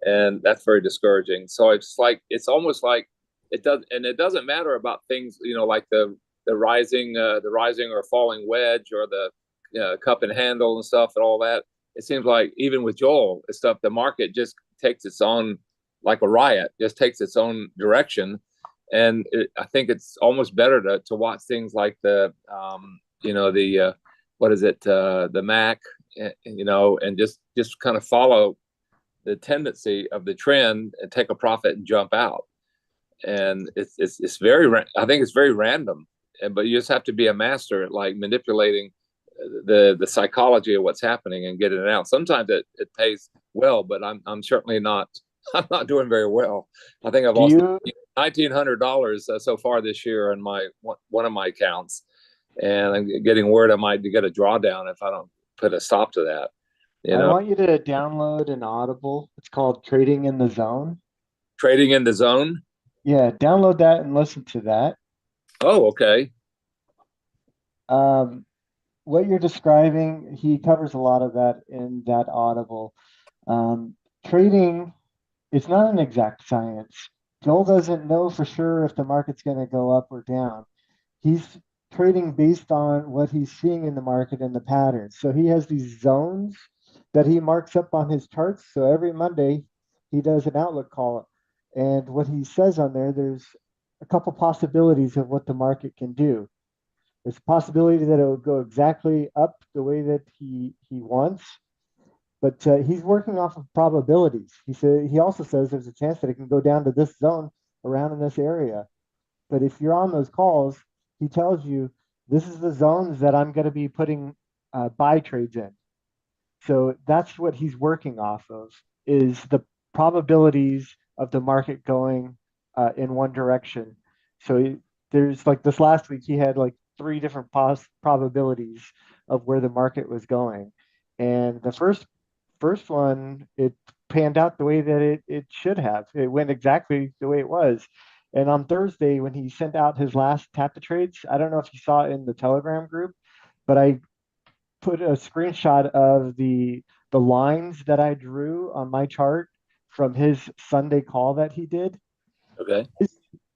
and that's very discouraging. So it's almost like it doesn't matter about things like the rising or falling wedge or the cup and handle and stuff and all that. It seems like even with Joel and stuff, the market just takes its own, like a riot, just takes its own direction. And I think it's almost better to watch things like what is it, the Mac, and just kind of follow the tendency of the trend and take a profit and jump out. And it's very, I think it's very random, but you just have to be a master at like manipulating the psychology of what's happening and getting it out. Sometimes it pays well, but I'm certainly not. I'm not doing very well. I think I've lost $1,900 so far this year on one of my accounts, and I'm getting worried I might get a drawdown if I don't put a stop to that. I want you to download an Audible. It's called Trading in the Zone. Trading in the Zone. Yeah, download that and listen to that. Oh, okay. What you're describing, he covers a lot of that in that Audible. Trading, it's not an exact science. Joel doesn't know for sure if the market's going to go up or down. He's trading based on what he's seeing in the market and the patterns. So he has these zones that he marks up on his charts. So every Monday, he does an outlook call. And what he says on there, there's a couple possibilities of what the market can do. There's a possibility that it will go exactly up the way that he wants, but he's working off of probabilities. He also says there's a chance that it can go down to this zone around in this area. But if you're on those calls, he tells you this is the zones that I'm going to be putting buy trades in. So that's what he's working off of, is the probabilities of the market going in one direction. So there's like this last week, he had like three different probabilities of where the market was going. And the first one, it panned out the way that it should have. It went exactly the way it was. And on Thursday, when he sent out his last tap to trades, I don't know if you saw it in the Telegram group, but I put a screenshot of the lines that I drew on my chart from his Sunday call that he did. Okay.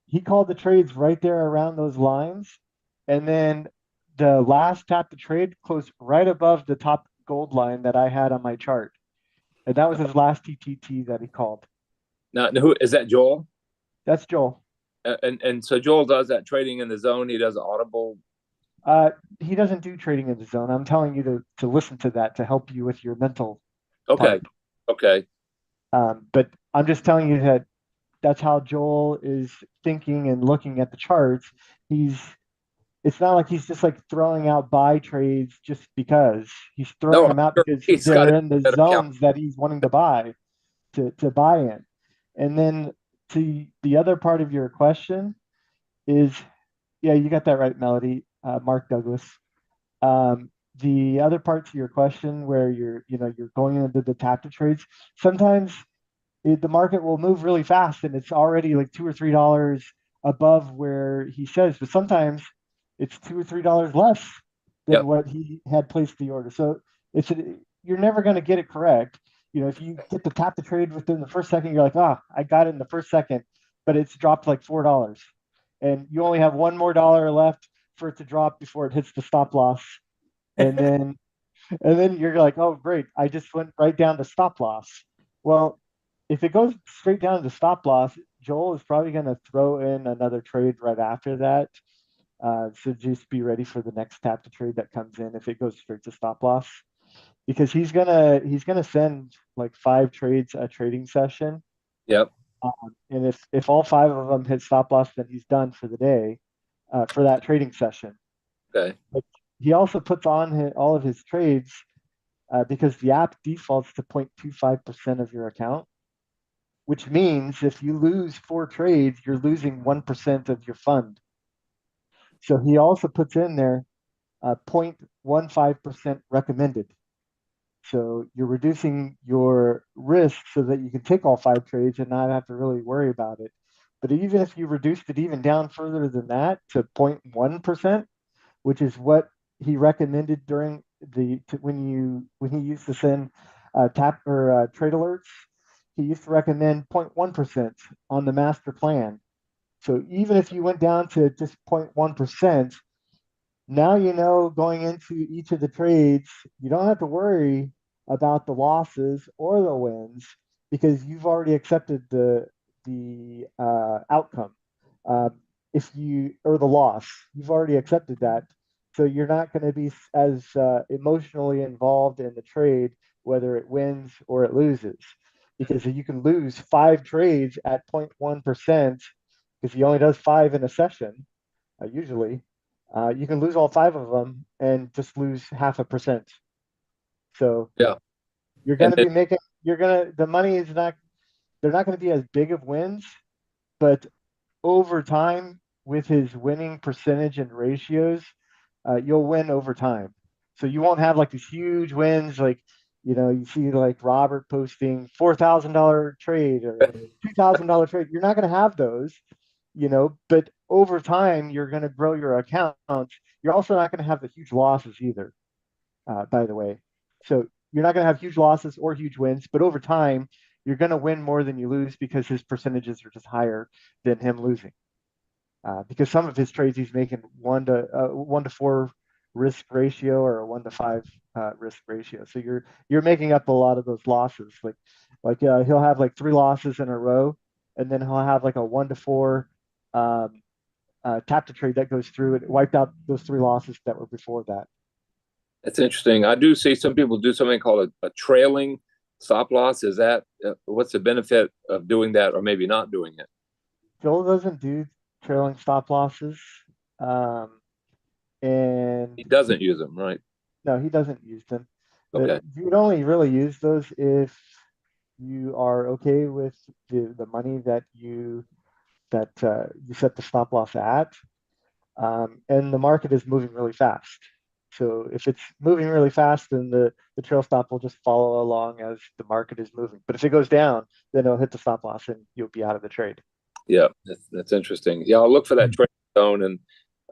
He called the trades right there around those lines. And then the last tap to trade closed right above the top gold line that I had on my chart. And that was his last TTT that he called. Now, who is that? Joel? That's Joel. And so Joel does that trading in the zone. He does Audible. He doesn't do trading in the zone. I'm telling you to listen to that to help you with your mental Okay. part. Okay. But I'm just telling you that that's how Joel is thinking and looking at the charts. It's not like he's just like throwing out buy trades just because. He's throwing No, them out sure. because they're in the zones that he's wanting to buy to buy in. And then to the other part of your question is, yeah, you got that right, Melody, Mark Douglas. The other part to your question where you're going into the tap to trades, sometimes the market will move really fast, and it's already like $2 or $3 above where he says, but sometimes it's $2 or $3 less than Yep. what he had placed the order. So you're never going to get it correct. If you get to tap the trade within the first second, you're like, I got it in the first second, but it's dropped like $4, and you only have one more dollar left for it to drop before it hits the stop loss, and then you're like, oh great, I just went right down to stop loss. Well, if it goes straight down to stop loss, Joel is probably going to throw in another trade right after that. So just be ready for the next tap to trade that comes in if it goes straight to stop loss, because he's gonna send like 5 trades a trading session. Yep. And if all 5 of them hit stop loss, then he's done for the day, for that trading session. Okay. But he also puts on all of his trades, because the app defaults to 0.25% of your account, which means if you lose 4 trades, you're losing 1% of your fund. So he also puts in there 0.15% recommended. So you're reducing your risk so that you can take all 5 trades and not have to really worry about it. But even if you reduced it even down further than that to 0.1%, which is what he recommended during when he used to send tap or trade alerts, he used to recommend 0.1% on the master plan. So even if you went down to just 0.1%, now going into each of the trades, you don't have to worry about the losses or the wins, because you've already accepted the outcome. If you or the loss, you've already accepted that, so you're not going to be as emotionally involved in the trade, whether it wins or it loses, because you can lose 5 trades at 0.1%, because he only does 5 in a session, usually. You can lose all 5 of them and just lose 0.5%. So Yeah. you're going And to be making, the money is not, they're not going to be as big of wins, but over time with his winning percentage and ratios, you'll win over time. So you won't have like these huge wins, like, you see like Robert posting $4,000 trade or $2,000 trade. You're not going to have those, but over time you're going to grow your account. You're also not going to have the huge losses either, by the way. So you're not going to have huge losses or huge wins, but over time you're going to win more than you lose, because his percentages are just higher than him losing. Because some of his trades he's making 1 to 4 risk ratio or a 1 to 5 risk ratio. So you're making up a lot of those losses. Like he'll have like 3 losses in a row, and then he'll have like a 1 to 4 tap to trade that goes through and wiped out those 3 losses that were before that. That's interesting. I do see some people do something called a trailing stop loss. Is that what's the benefit of doing that, or maybe not doing it? Joel doesn't do trailing stop losses, and He doesn't use them, right? no, he doesn't use them. Okay. You would only really use those if you are okay with the money that you set the stop loss at, and the market is moving really fast. So if it's moving really fast, then the trail stop will just follow along as the market is moving. But if it goes down, then it'll hit the stop loss and you'll be out of the trade. Yeah, that's interesting. Yeah, I'll look for that trade zone, and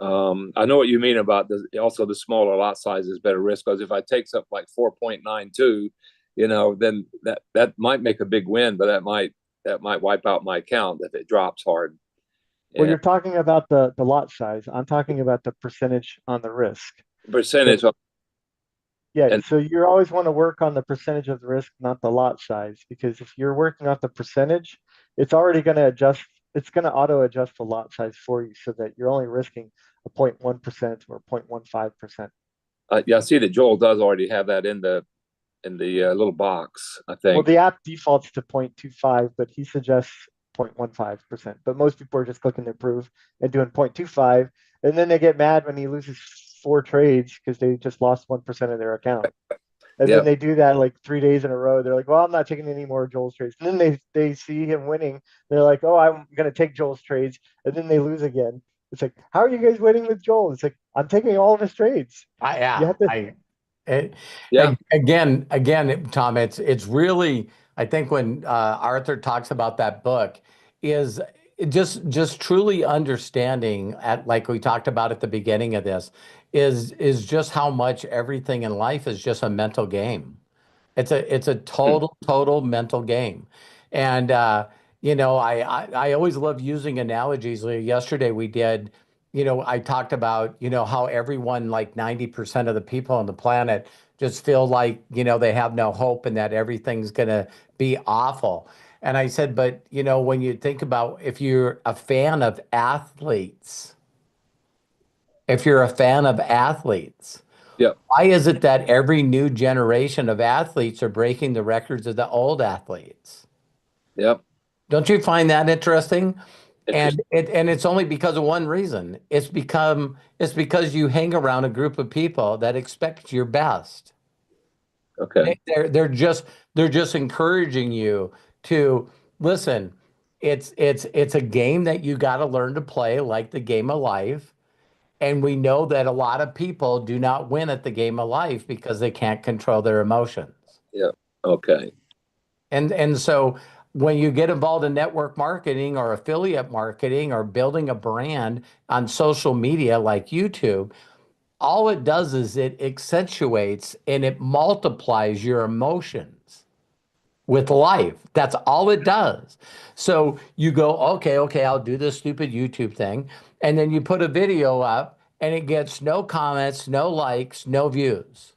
I know what you mean about also the smaller lot size is better risk, because if I take something like 4.92, then that might make a big win, but that might wipe out my account if it drops hard. Well, you're talking about the lot size. I'm talking about the percentage on the risk. Percentage. Yeah, so you always want to work on the percentage of the risk, not the lot size, because if you're working on the percentage, it's already going to adjust. It's going to auto adjust the lot size for you, so that you're only risking a 0.1% or 0.15%. Yeah, I see that Joel does already have that in the little box, I think. Well, the app defaults to 0.25, but he suggests 0.15%. But most people are just clicking to approve and doing 0.25, and then they get mad when he loses 4 trades because they just lost 1% of their account. And then they do that like 3 days in a row. They're like, well, I'm not taking any more Joel's trades. And then they see him winning. They're like, oh, I'm going to take Joel's trades. And then they lose again. It's like, how are you guys winning with Joel? It's like, I'm taking all of his trades. Again, Tom, it's really I think when Arthur talks about that book is just truly understanding at like we talked about at the beginning of this is just how much everything in life is just a mental game. It's a total mental game. And I always love using analogies. Like yesterday we did, I talked about, how everyone, like 90% of the people on the planet just feel like, they have no hope and that everything's gonna be awful. And I said, but when you think about if you're a fan of athletes, Yeah. why is it that every new generation of athletes are breaking the records of the old athletes? Yep. Don't you find that interesting? And Interesting. it's only because of one reason. It's because you hang around a group of people that expect your best. Okay. They're just encouraging you to listen. It's a game that you got to learn to play like the game of life. And we know that a lot of people do not win at the game of life because they can't control their emotions. Yeah. Okay. And so when you get involved in network marketing or affiliate marketing or building a brand on social media like YouTube, all it does is it accentuates and it multiplies your emotions with life. That's all it does. So you go, okay, I'll do this stupid YouTube thing. And then you put a video up and it gets no comments, no likes, no views.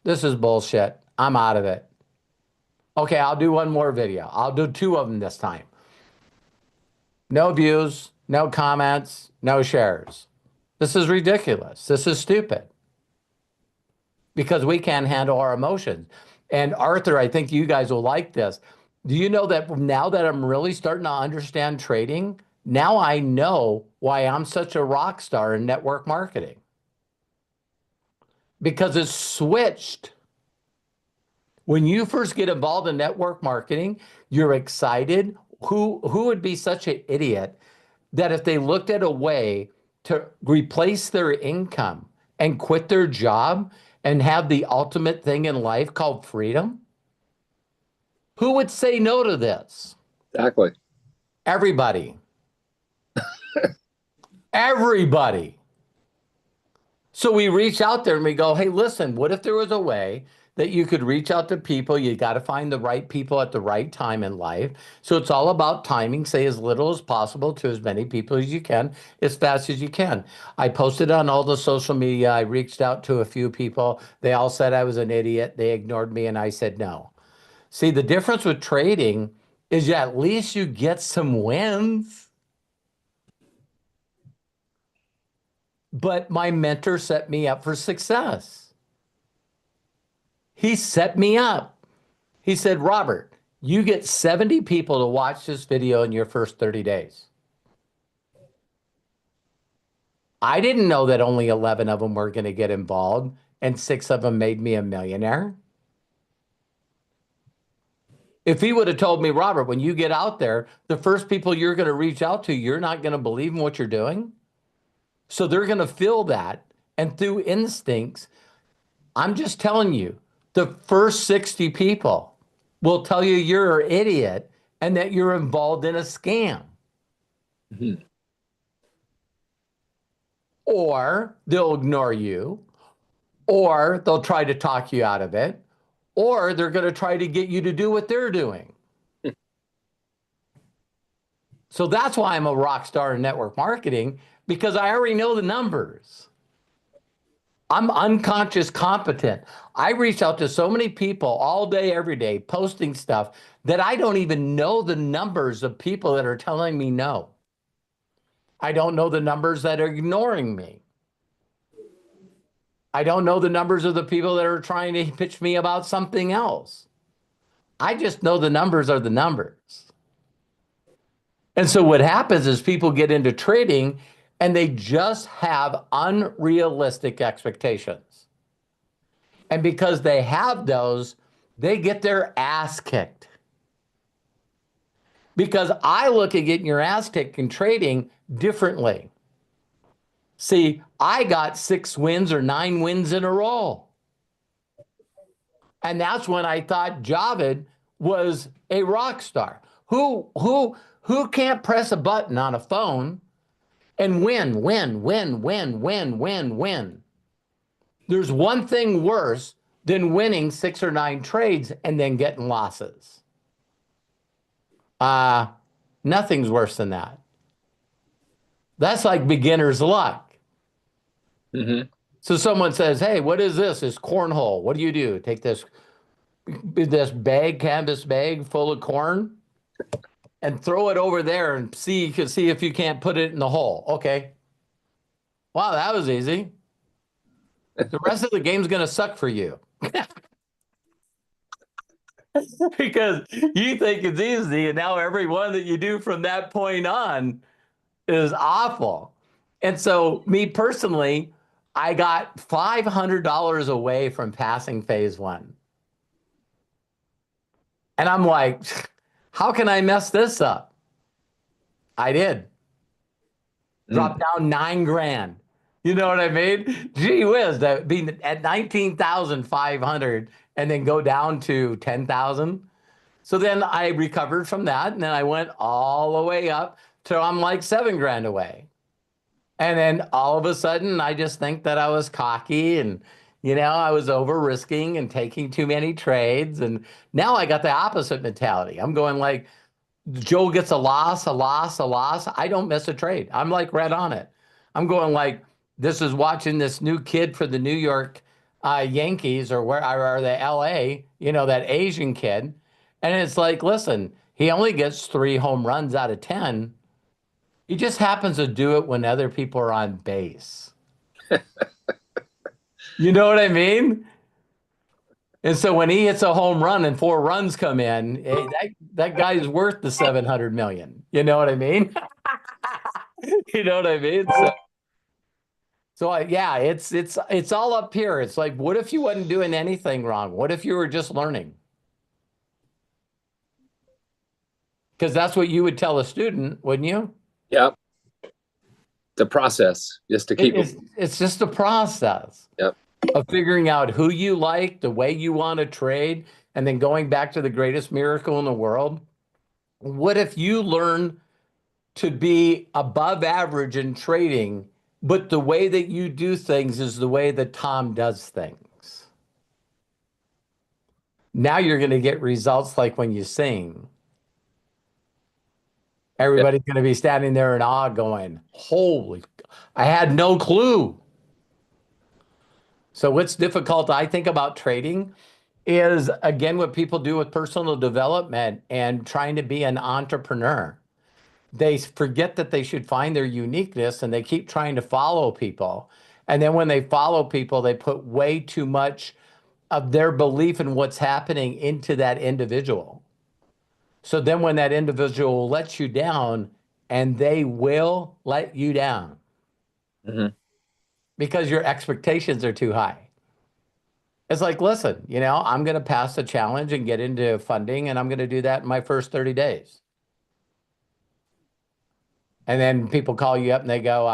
This is bullshit. I'm out of it. Okay, I'll do one more video. I'll do 2 of them this time. No views, no comments, no shares. This is ridiculous. This is stupid because we can't handle our emotions. And Arthur, I think you guys will like this. Do you know that now that I'm really starting to understand trading, now I know why I'm such a rock star in network marketing? Because it's switched. When you first get involved in network marketing, you're excited. Who would be such an idiot that if they looked at a way to replace their income and quit their job and have the ultimate thing in life called freedom? Who would say no to this? Exactly. Everybody. Everybody. So we reach out there and we go, hey, listen, what if there was a way that you could reach out to people? You got to find the right people at the right time in life. So it's all about timing. Say as little as possible to as many people as you can, as fast as you can. I posted on all the social media. I reached out to a few people. They all said I was an idiot. They ignored me and I said no. See, the difference with trading is at least you get some wins. But my mentor set me up for success. He set me up. He said, Robert, you get 70 people to watch this video in your first 30 days. I didn't know that only 11 of them were going to get involved and 6 of them made me a millionaire. If he would have told me, Robert, when you get out there, the first people you're going to reach out to, you're not going to believe in what you're doing. So they're going to feel that. And through instincts, I'm just telling you, the first 60 people will tell you you're an idiot and that you're involved in a scam. Mm-hmm. Or they'll ignore you, or they'll try to talk you out of it, or they're going to try to get you to do what they're doing. So that's why I'm a rock star in network marketing, because I already know the numbers. I'm unconscious competent. I reach out to so many people all day, every day, posting stuff that I don't even know the numbers of people that are telling me no. I don't know the numbers that are ignoring me. I don't know the numbers of the people that are trying to pitch me about something else. I just know the numbers are the numbers. And so what happens is people get into trading and they just have unrealistic expectations. And because they have those, they get their ass kicked. Because I look at getting your ass kicked in trading differently. See, I got 6 wins or 9 wins in a row. And that's when I thought Javed was a rock star. Who can't press a button on a phone and win? There's one thing worse than winning 6 or 9 trades and then getting losses. Nothing's worse than that. That's like beginner's luck. Mm-hmm. So someone says, hey, what is this? It's cornhole. What do? Take this bag, canvas bag full of corn and throw it over there and see if you can't put it in the hole. Okay. Wow, that was easy. The rest of the game's going to suck for you. Because you think it's easy, and now every one that you do from that point on is awful. And so me personally, I got $500 away from passing phase 1. And I'm like, how can I mess this up? I did. Drop down 9 grand. You know what I mean? Gee whiz, that being at 19,500 and then go down to 10,000. So then I recovered from that, and then I went all the way up to I'm like 7 grand away. And then all of a sudden, I just think that I was cocky and, I was over risking and taking too many trades. And now I got the opposite mentality. I'm going like, Joe gets a loss. I don't miss a trade. I'm like right on it. I'm going like, this is watching this new kid for the New York Yankees or the LA, that Asian kid. And it's like, listen, he only gets 3 home runs out of 10. He just happens to do it when other people are on base. You know what I mean? And so when he hits a home run and 4 runs come in, that guy is worth the 700 million. You know what I mean? You know what I mean? Yeah, it's all up here. It's like, what if you wasn't doing anything wrong? What if you were just learning? Because that's what you would tell a student, wouldn't you? Yeah. The process, just to keep it's just a process. Yep. Of figuring out who you like, the way you want to trade, and then going back to the greatest miracle in the world. What if you learn to be above average in trading, but the way that you do things is the way that Tom does things? Now you're going to get results like when you sing. Everybody's going to be standing there in awe going, holy, I had no clue. So what's difficult, I think, about trading is, again, what people do with personal development and trying to be an entrepreneur. They forget that they should find their uniqueness, and they keep trying to follow people. And then when they follow people, they put way too much of their belief in what's happening into that individual. So then when that individual lets you down, and they will let you down because your expectations are too high. It's like, listen, I'm going to pass the challenge and get into funding, and I'm going to do that in my first 30 days. And then people call you up and they go,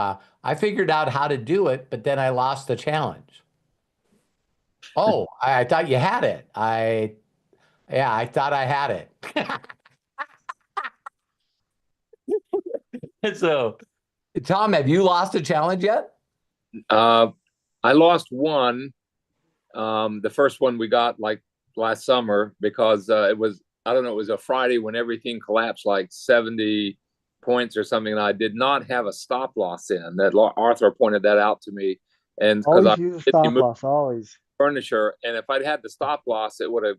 I figured out how to do it, but then I lost the challenge. Oh, I thought you had it. I thought I had it. So, Tom, have you lost a challenge yet? I lost one. The first one we got like last summer because it was a Friday when everything collapsed like 70 points or something. And I did not have a stop loss in that. Arthur pointed that out to me. And because I use a stop loss, always. Furniture. And if I'd had the stop loss, it would have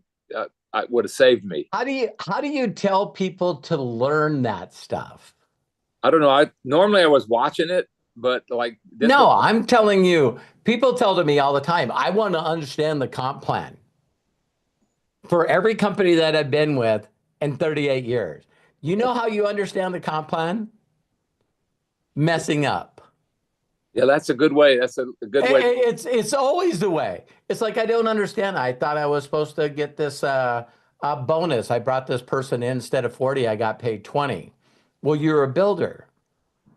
saved me. How do you tell people to learn that stuff? I don't know. Normally I was watching it, but like this no, I'm telling you, people tell to me all the time, I want to understand the comp plan for every company that I've been with in 38 years. You know how you understand the comp plan? Messing up. Yeah, that's a good way. That's a good way. It's always the way. It's like, I don't understand. I thought I was supposed to get this bonus. I brought this person in, instead of 40, I got paid 20. Well, you're a builder.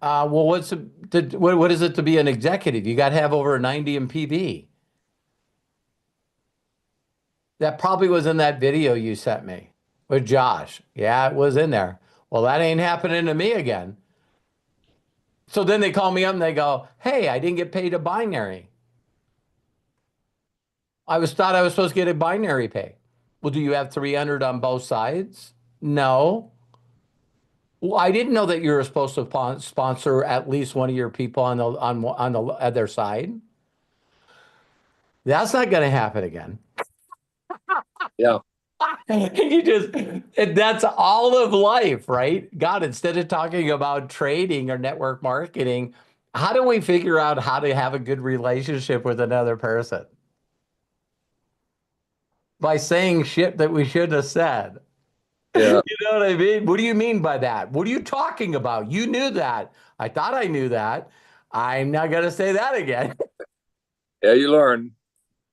Well, what is it to be an executive? You got to have over 90 in PV. That probably was in that video you sent me with Josh. Yeah, it was in there. Well, that ain't happening to me again. So then they call me up and they go, "Hey, I didn't get paid a binary. Thought I was supposed to get a binary pay." Well, do you have 300 on both sides? No. Well, I didn't know that you were supposed to sponsor at least one of your people on the other side. That's not going to happen again. Yeah. That's all of life, right? God, instead of talking about trading or network marketing, how do we figure out how to have a good relationship with another person? By saying shit that we shouldn't have said. Yeah. You know what I mean? What do you mean by that? What are you talking about? You knew that. I thought I knew that. I'm not going to say that again. Yeah, you learn,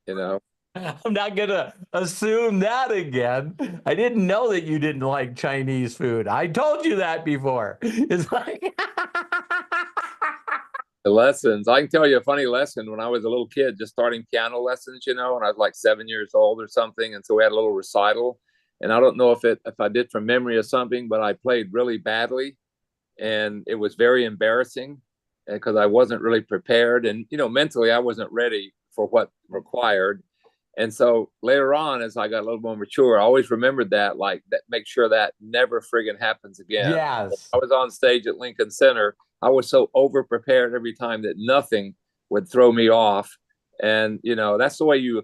you know. I'm not going to assume that again. I didn't know that you didn't like Chinese food. I told you that before. It's like The lessons. I can tell you a funny lesson. When I was a little kid, just starting piano lessons, and I was like 7 years old or something, and so we had a little recital. And I don't know if I did from memory or something, but I played really badly, and it was very embarrassing because I wasn't really prepared, and mentally I wasn't ready for what required. And so later on, as I got a little more mature, I always remembered that, like, that, make sure that never friggin' happens again. yes. I was on stage at Lincoln Center. I was so over prepared every time that nothing would throw me off. And, that's the way you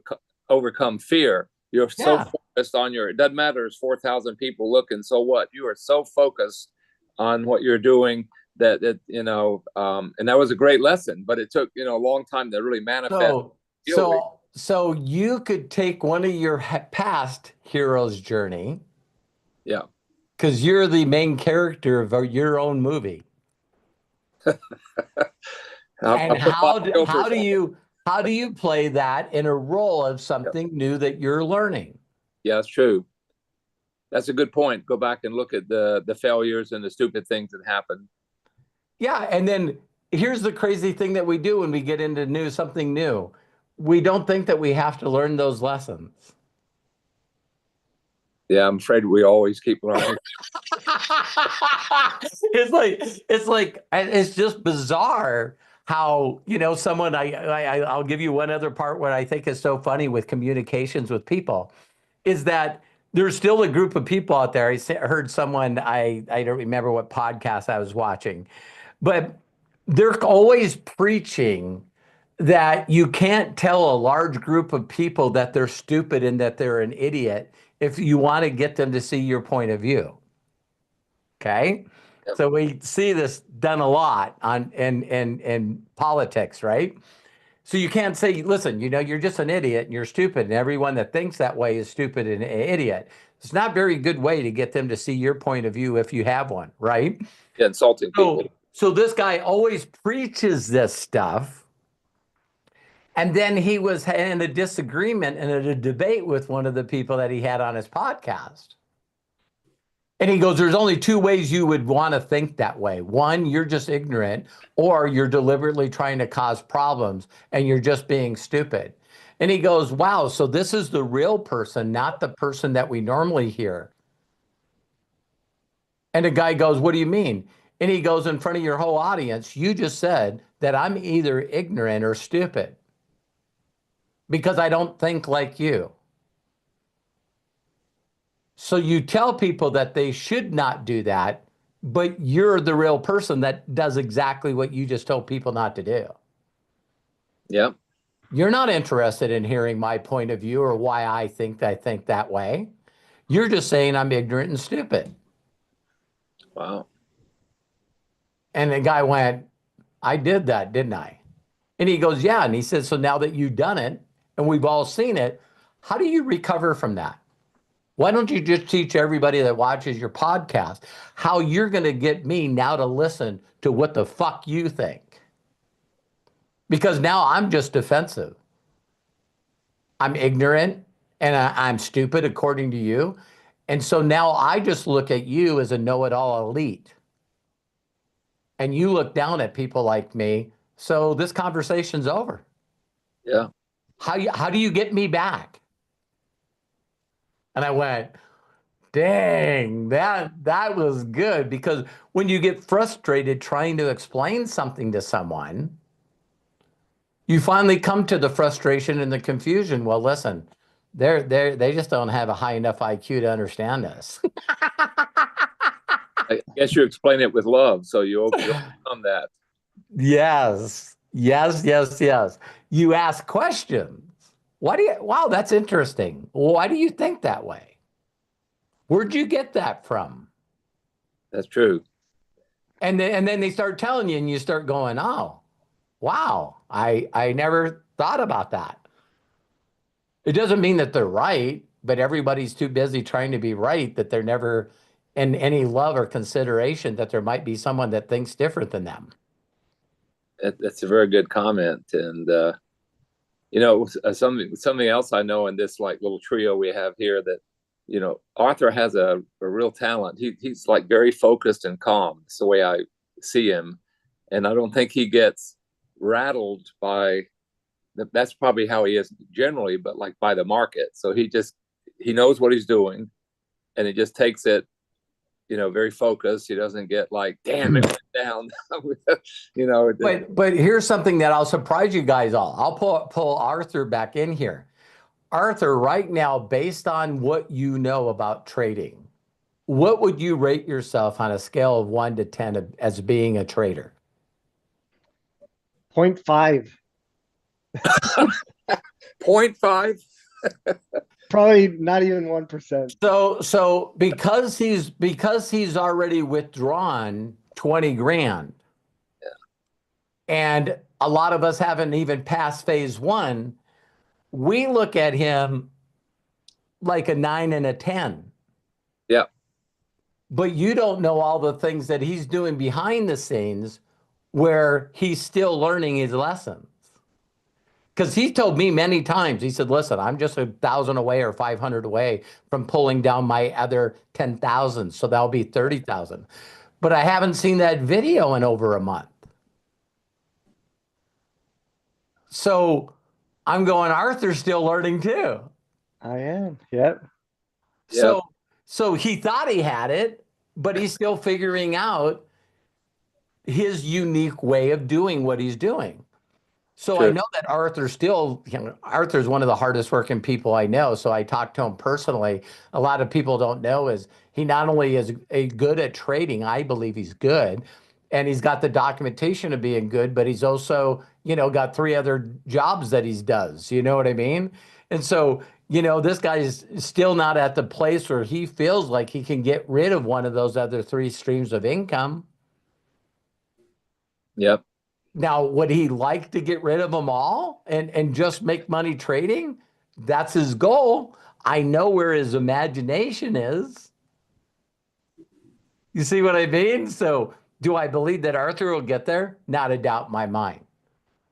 overcome fear. You're so focused on it doesn't matter, there's 4,000 people looking. So what? You are so focused on what you're doing and that was a great lesson, but it took, a long time to really manifest. So you could take one of your past hero's journey. Yeah. Because you're the main character of your own movie. And how do you play that in a role of something new that you're learning? Yeah, that's true. That's a good point. Go back and look at the failures and the stupid things that happen. Yeah, and then here's the crazy thing that we do when we get into something new. We don't think that we have to learn those lessons. Yeah, I'm afraid we always keep learning. It's just bizarre how, someone, I'll give you one other part what I think is so funny with communications with people is that there's still a group of people out there. I heard someone, I don't remember what podcast I was watching, but they're always preaching that you can't tell a large group of people that they're stupid and that they're an idiot if you want to get them to see your point of view. Okay. Yep. So we see this done a lot in politics, right? So you can't say, listen, you're just an idiot and you're stupid, and everyone that thinks that way is stupid and an idiot. It's not a very good way to get them to see your point of view if you have one, right? Yeah, insulting people. So this guy always preaches this stuff. And then he was in a disagreement and a debate with one of the people that he had on his podcast. And he goes, there's only two ways you would want to think that way. One, you're just ignorant, or you're deliberately trying to cause problems and you're just being stupid. And he goes, wow, so this is the real person, not the person that we normally hear. And the guy goes, what do you mean? And he goes, in front of your whole audience, you just said that I'm either ignorant or stupid because I don't think like you. So you tell people that they should not do that, but you're the real person that does exactly what you just told people not to do. Yeah. You're not interested in hearing my point of view or why I think that way. You're just saying I'm ignorant and stupid. Wow. And the guy went, I did that, didn't I? And he goes, yeah. And he said, so now that you've done it and we've all seen it, how do you recover from that? Why don't you just teach everybody that watches your podcast how you're going to get me now to listen to what the fuck you think? Because now I'm just defensive. I'm ignorant and I'm stupid according to you. And so now I just look at you as a know-it-all elite. And you look down at people like me. So this conversation's over. Yeah. How do you get me back? And I went, dang, that was good. Because when you get frustrated trying to explain something to someone, you finally come to the frustration and the confusion. Well, listen, they just don't have a high enough IQ to understand us. I guess you explain it with love, so you overcome that. Yes, yes, yes, yes. You ask questions. Wow, that's interesting. Why do you think that way? Where'd you get that from? That's true. And then they start telling you, and you start going, oh, wow, I never thought about that. It doesn't mean that they're right, but everybody's too busy trying to be right that they're never in any love or consideration that there might be someone that thinks different than them. That's a very good comment. And something else I know in this like little trio we have here, that Arthur has a real talent. He's like very focused and calm. It's the way I see him, and I don't think he gets rattled by. That's probably how he is generally, but like by the market. So he knows what he's doing, and he just takes it, very focused. He doesn't get like, damn, it went down. But here's something that I'll surprise you guys all. I'll pull Arthur back in here. Arthur, right now, based on what you know about trading, what would you rate yourself on a scale of 1 to 10 as being a trader? 0.5. 0.5. Probably not even 1%. So because he's already withdrawn 20 grand, and a lot of us haven't even passed phase 1, we look at him like a 9 and a 10. Yeah. But you don't know all the things that he's doing behind the scenes where he's still learning his lessons. Because he told me many times, he said, listen, I'm just 1,000 away or 500 away from pulling down my other 10,000. So that'll be 30,000. But I haven't seen that video in over a month. So I'm going, Arthur's still learning too. I am. Yep. So he thought he had it, but he's still figuring out his unique way of doing what he's doing. So I know that Arthur's one of the hardest working people I know. So I talked to him personally. A lot of people don't know is he not only is good at trading, I believe he's good, and he's got the documentation of being good, but he's also, got 3 other jobs that he does. You know what I mean? And so, this guy is still not at the place where he feels like he can get rid of one of those other 3 streams of income. Yep. Now, would he like to get rid of them all and just make money trading? That's his goal. I know where his imagination is. You see what I mean? So do I believe that Arthur will get there? Not a doubt in my mind.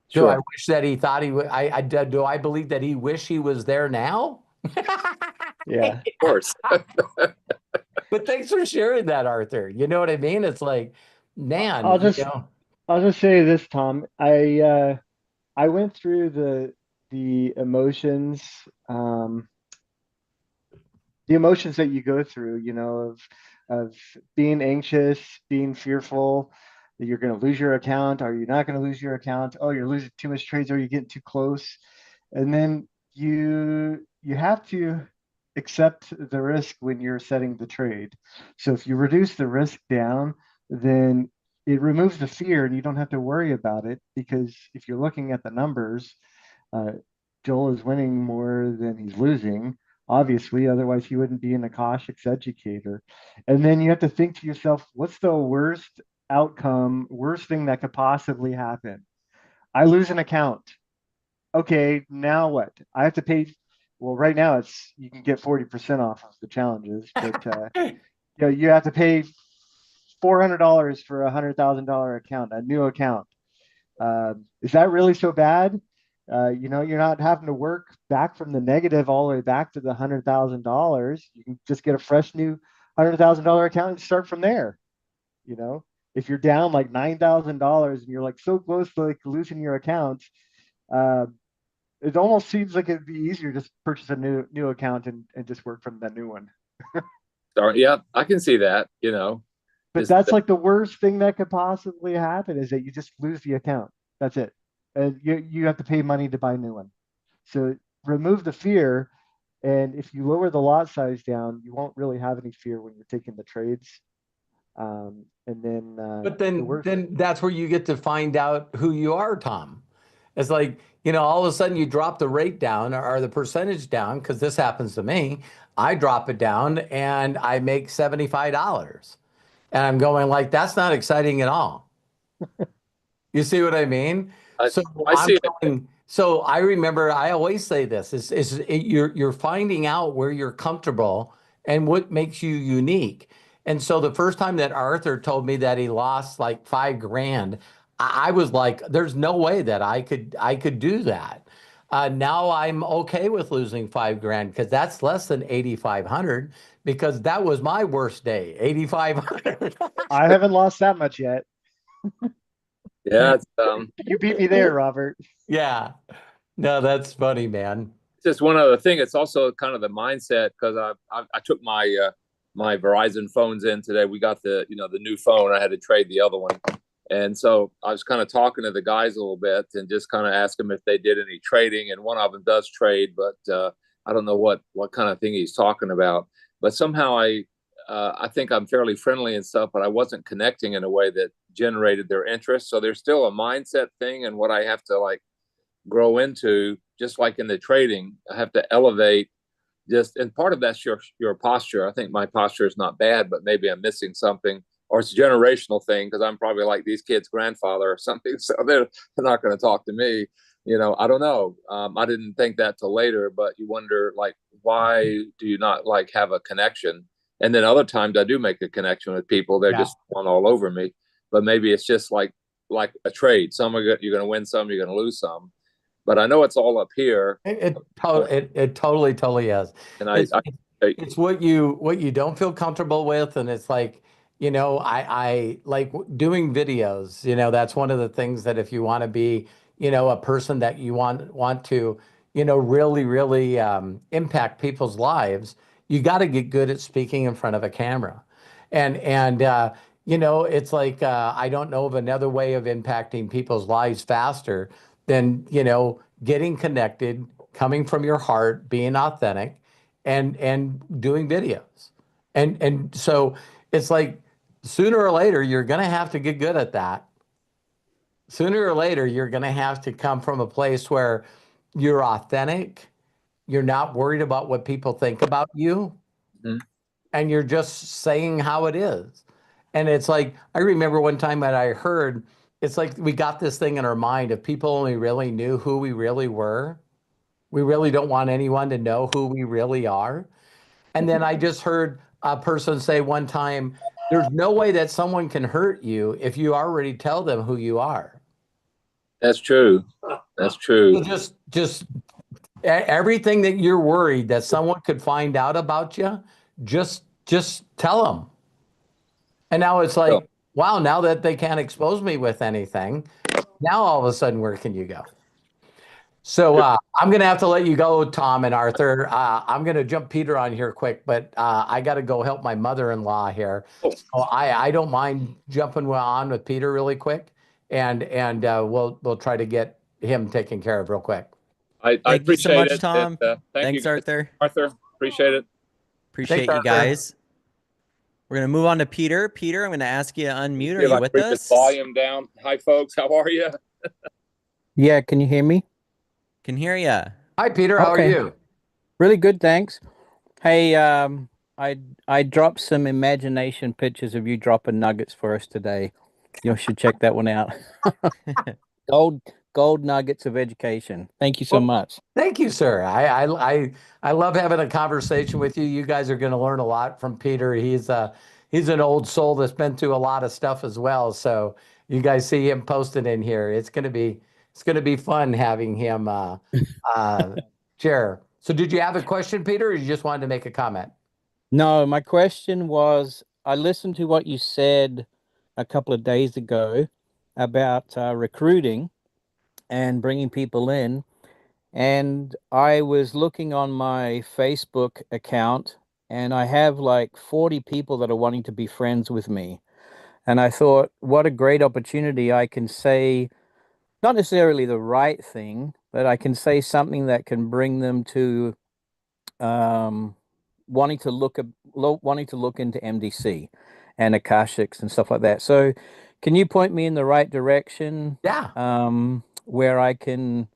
Sure. Do I wish that he thought he would? Do I believe that he wish he was there now? Yeah. Of course. But thanks for sharing that, Arthur. You know what I mean? It's like, man, I'll just say this, Tom. I went through the emotions, that you go through, of being anxious, being fearful that you're going to lose your account. Are you not going to lose your account? Oh, you're losing too much trades. Are you getting too close? And then you have to accept the risk when you're setting the trade. So if you reduce the risk down, then it removes the fear and you don't have to worry about it, because if you're looking at the numbers, Joel is winning more than he's losing, obviously, otherwise he wouldn't be an Akashics educator. And then you have to think to yourself, what's the worst outcome, worst thing that could possibly happen? I lose an account. Okay, now what? I have to pay. Well, right now you can get 40% off of the challenges, but you have to pay $400 for a $100,000 account, a new account. Is that really so bad? You're not having to work back from the negative all the way back to the $100,000. You can just get a fresh new $100,000 account and start from there. If you're down like $9,000 and you're like so close to like losing your account, it almost seems like it'd be easier to just purchase a new account and just work from the new one. Sorry, yeah, I can see that. But Just that's like the worst thing that could possibly happen is that you just lose the account. That's it. And you have to pay money to buy a new one. So remove the fear. And if you lower the lot size down, you won't really have any fear when you're taking the trades. And then But the then worst. then that's where you get to find out who you are, Tom. It's like, all of a sudden you drop the rate down or the percentage down, because this happens to me. I drop it down and I make $75. And I'm going like, that's not exciting at all. You see what I mean? I, So I I'm see it. going, so I remember I always say this you're finding out where you're comfortable and what makes you unique. And so the first time that Arthur told me that he lost like 5 grand, I was like, there's no way that I could do that. Now I'm okay with losing 5 grand because that's less than 8,500 because that was my worst day, 8,500. I haven't lost that much yet. Yeah, You beat me there, Robert. Yeah. No, that's funny, man. just one other thing. It's also kind of the mindset because I took my Verizon phones in today. We got the new phone. I had to trade the other one, and so I was kind of talking to the guys a little bit and just kind of asked them if they did any trading. And one of them does trade, but I don't know what kind of thing he's talking about. But somehow I think I'm fairly friendly and stuff, but I wasn't connecting in a way that generated their interest. So there's still a mindset thing, and what I have to like grow into, just like in the trading. I have to elevate and part of that's your posture. I think my posture is not bad, but maybe I'm missing something, or it's a generational thing because I'm probably like these kids' grandfather or something. So they're not going to talk to me. I don't know. I didn't think that till later, but you wonder like, why do you not like have a connection? And then other times I do make a connection with people. They're just going all over me, but maybe it's just like a trade. You're going to win some, you're going to lose some, but I know it's all up here. It totally is. And It's what you don't feel comfortable with, and it's like, I like doing videos. That's one of the things that if you want to be, a person that you want to, really impact people's lives, you got to get good at speaking in front of a camera, and it's like I don't know of another way of impacting people's lives faster than getting connected, coming from your heart, being authentic, and doing videos. And so it's like sooner or later you're going to have to get good at that. Sooner or later you're going to have to come from a place where you're authentic, you're not worried about what people think about you, Mhm. and you're just saying how it is. And it's like I remember one time that I heard, it's like we got this thing in our mind, if people only really knew who we really were, we really don't want anyone to know who we really are. And then I just heard a person say one time, there's no way that someone can hurt you if you already tell them who you are. That's true. That's true. So just everything that you're worried that someone could find out about you, just tell them. And now it's So, like, wow, now that they can't expose me with anything, now all of a sudden, where can you go? So I'm going to have to let you go, Tom and Arthur. I'm going to jump Peter on here quick, but I got to go help my mother-in-law here. So I don't mind jumping on with Peter really quick, and we'll try to get him taken care of real quick. I Thank you so appreciate much, it. Tom. And, thank Thanks, you, Arthur. Arthur. Appreciate it. Appreciate Thanks, you Arthur. guys. We're going to move on to Peter. Peter, I'm going to ask you to unmute. Are See if you I with bring this us? volume down. Hi, folks. How are you? Yeah, can you hear me? Can hear you. Hi, Peter. How are Okay. you? Really good, thanks. Hey, I dropped some imagination pictures of you dropping nuggets for us today. You should check that one out. Gold nuggets of education. Thank you so Well, much. Thank you, sir. I love having a conversation with you. You guys are going to learn a lot from Peter. He's an old soul that's been through a lot of stuff as well. So you guys see him posted in here. It's going to be fun having him share. So did you have a question, Peter, or you just wanted to make a comment? No, my question was, I listened to what you said a couple of days ago about recruiting and bringing people in. And I was looking on my Facebook account, and I have like 40 people that are wanting to be friends with me. And I thought, what a great opportunity. I can say not necessarily the right thing, but I can say something that can bring them to um, wanting to look into MDC and Akashics and stuff like that. So, can you point me in the right direction? Yeah. Where I can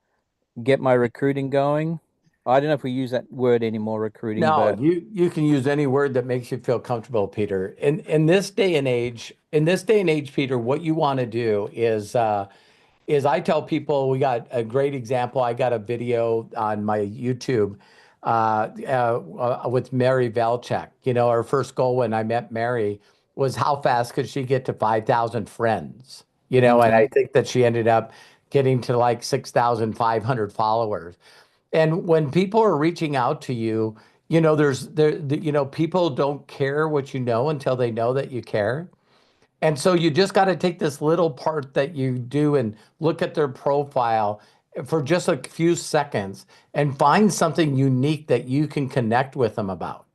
get my recruiting going? I don't know if we use that word anymore, recruiting, No, but you can use any word that makes you feel comfortable, Peter. In this day and age, Peter, what you want to do is I tell people, we got a great example. I got a video on my YouTube with Mary Valchek. You know, her first goal when I met Mary was how fast could she get to 5,000 friends? You know, and I think that she ended up getting to like 6,500 followers. And when people are reaching out to you, you know, people don't care what you know until they know that you care. And so you just got to take this little part that you do and look at their profile for just a few seconds and find something unique that you can connect with them about.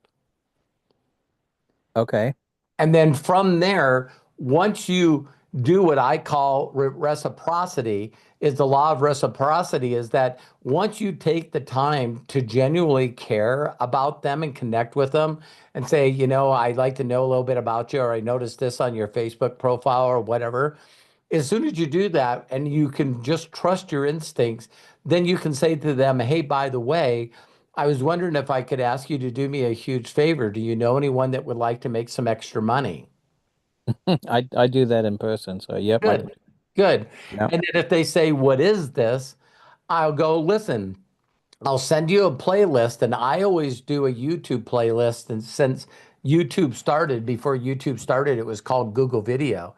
okay. And then from there, once you do what I call reciprocity, is the law of reciprocity is that once you take the time to genuinely care about them and connect with them and say, you know, I'd like to know a little bit about you, or I noticed this on your Facebook profile or whatever. As soon as you do that and you can just trust your instincts, then you can say to them, hey, by the way, I was wondering if I could ask you to do me a huge favor. Do you know anyone that would like to make some extra money? I do that in person. So yep, Good, good. yeah. And then if they say, what is this? I'll go, listen, I'll send you a playlist. And I always do a YouTube playlist. And since before YouTube started, it was called Google Video.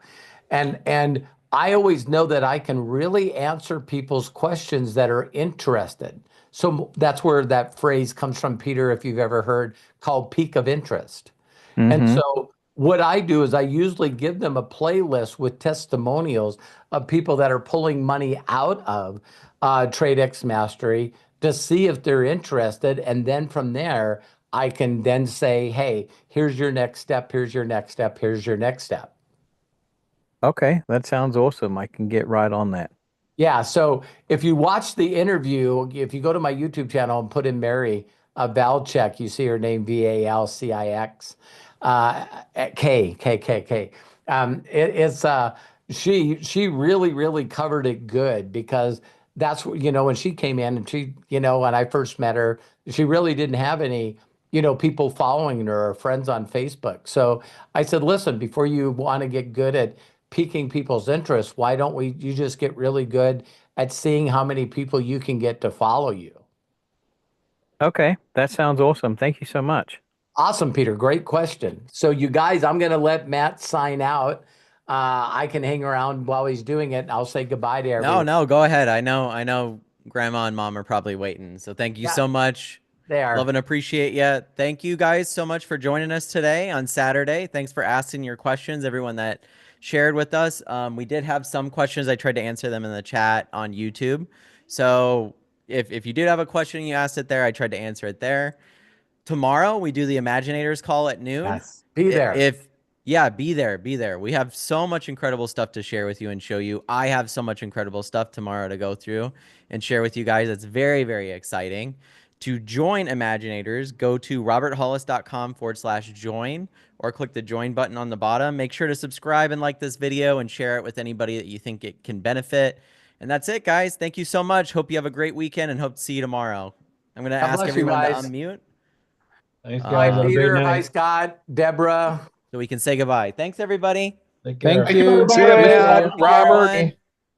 And I always know that I can really answer people's questions that are interested. So that's where that phrase comes from, Peter, if you've ever heard, called peak of interest. And Mm-hmm. so what I do is I usually give them a playlist with testimonials of people that are pulling money out of TradeX Mastery to see if they're interested. And then from there, I can then say, hey, here's your next step. Here's your next step. Here's your next step. Okay, that sounds awesome. I can get right on that. Yeah. So if you watch the interview, if you go to my YouTube channel and put in Mary Valchek, you see her name Valcix, uh, K. She really covered it good because that's what, you know, when she came in and she, you know, when I first met her, she really didn't have any, you know, people following her or friends on Facebook. So I said, listen, before you want to get good at piquing people's interest, why don't you just get really good at seeing how many people you can get to follow you? Okay, that sounds awesome. Thank you so much. Awesome, Peter. Great question. So you guys, I'm going to let Matt sign out. I can hang around while he's doing it. And I'll say goodbye to everyone. No, go ahead. I know grandma and mom are probably waiting. So thank you so much. They are. Love and appreciate you. Thank you guys so much for joining us today on Saturday. Thanks for asking your questions, everyone that shared with us. We did have some questions. I tried to answer them in the chat on YouTube. So if you did have a question, you asked it there, I tried to answer it there. Tomorrow we do the Imaginators call at noon. Yes. Be there. Be there. We have so much incredible stuff to share with you and show you. I have so much incredible stuff tomorrow to go through and share with you guys. It's very, very exciting. To join Imaginators, go to roberthollis.com/join or click the join button on the bottom. Make sure to subscribe and like this video and share it with anybody that you think it can benefit. And that's it, guys. Thank you so much. Hope you have a great weekend and hope to see you tomorrow. I'm going to ask everyone to unmute. Thanks, Hi, guys. Have a great Peter. Hi, night. Scott. Deborah. So we can say goodbye. Thanks, everybody. Take care. Thank you. See you, Matt, Thank you, Robert. everyone.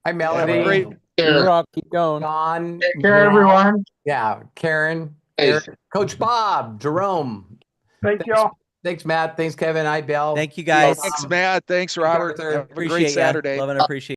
Hi, Melody. Have a great You day. rock. Keep going. John. Take care, Matt. everyone. Yeah. Karen. Hey. Eric, Coach Bob. Jerome. Thank you. Thanks, Matt. Thanks, Kevin. Hi, Bill. Thank you, guys. Thanks, Matt. Thanks, Robert. Arthur. Have a Appreciate great ya. Saturday. Love and appreciate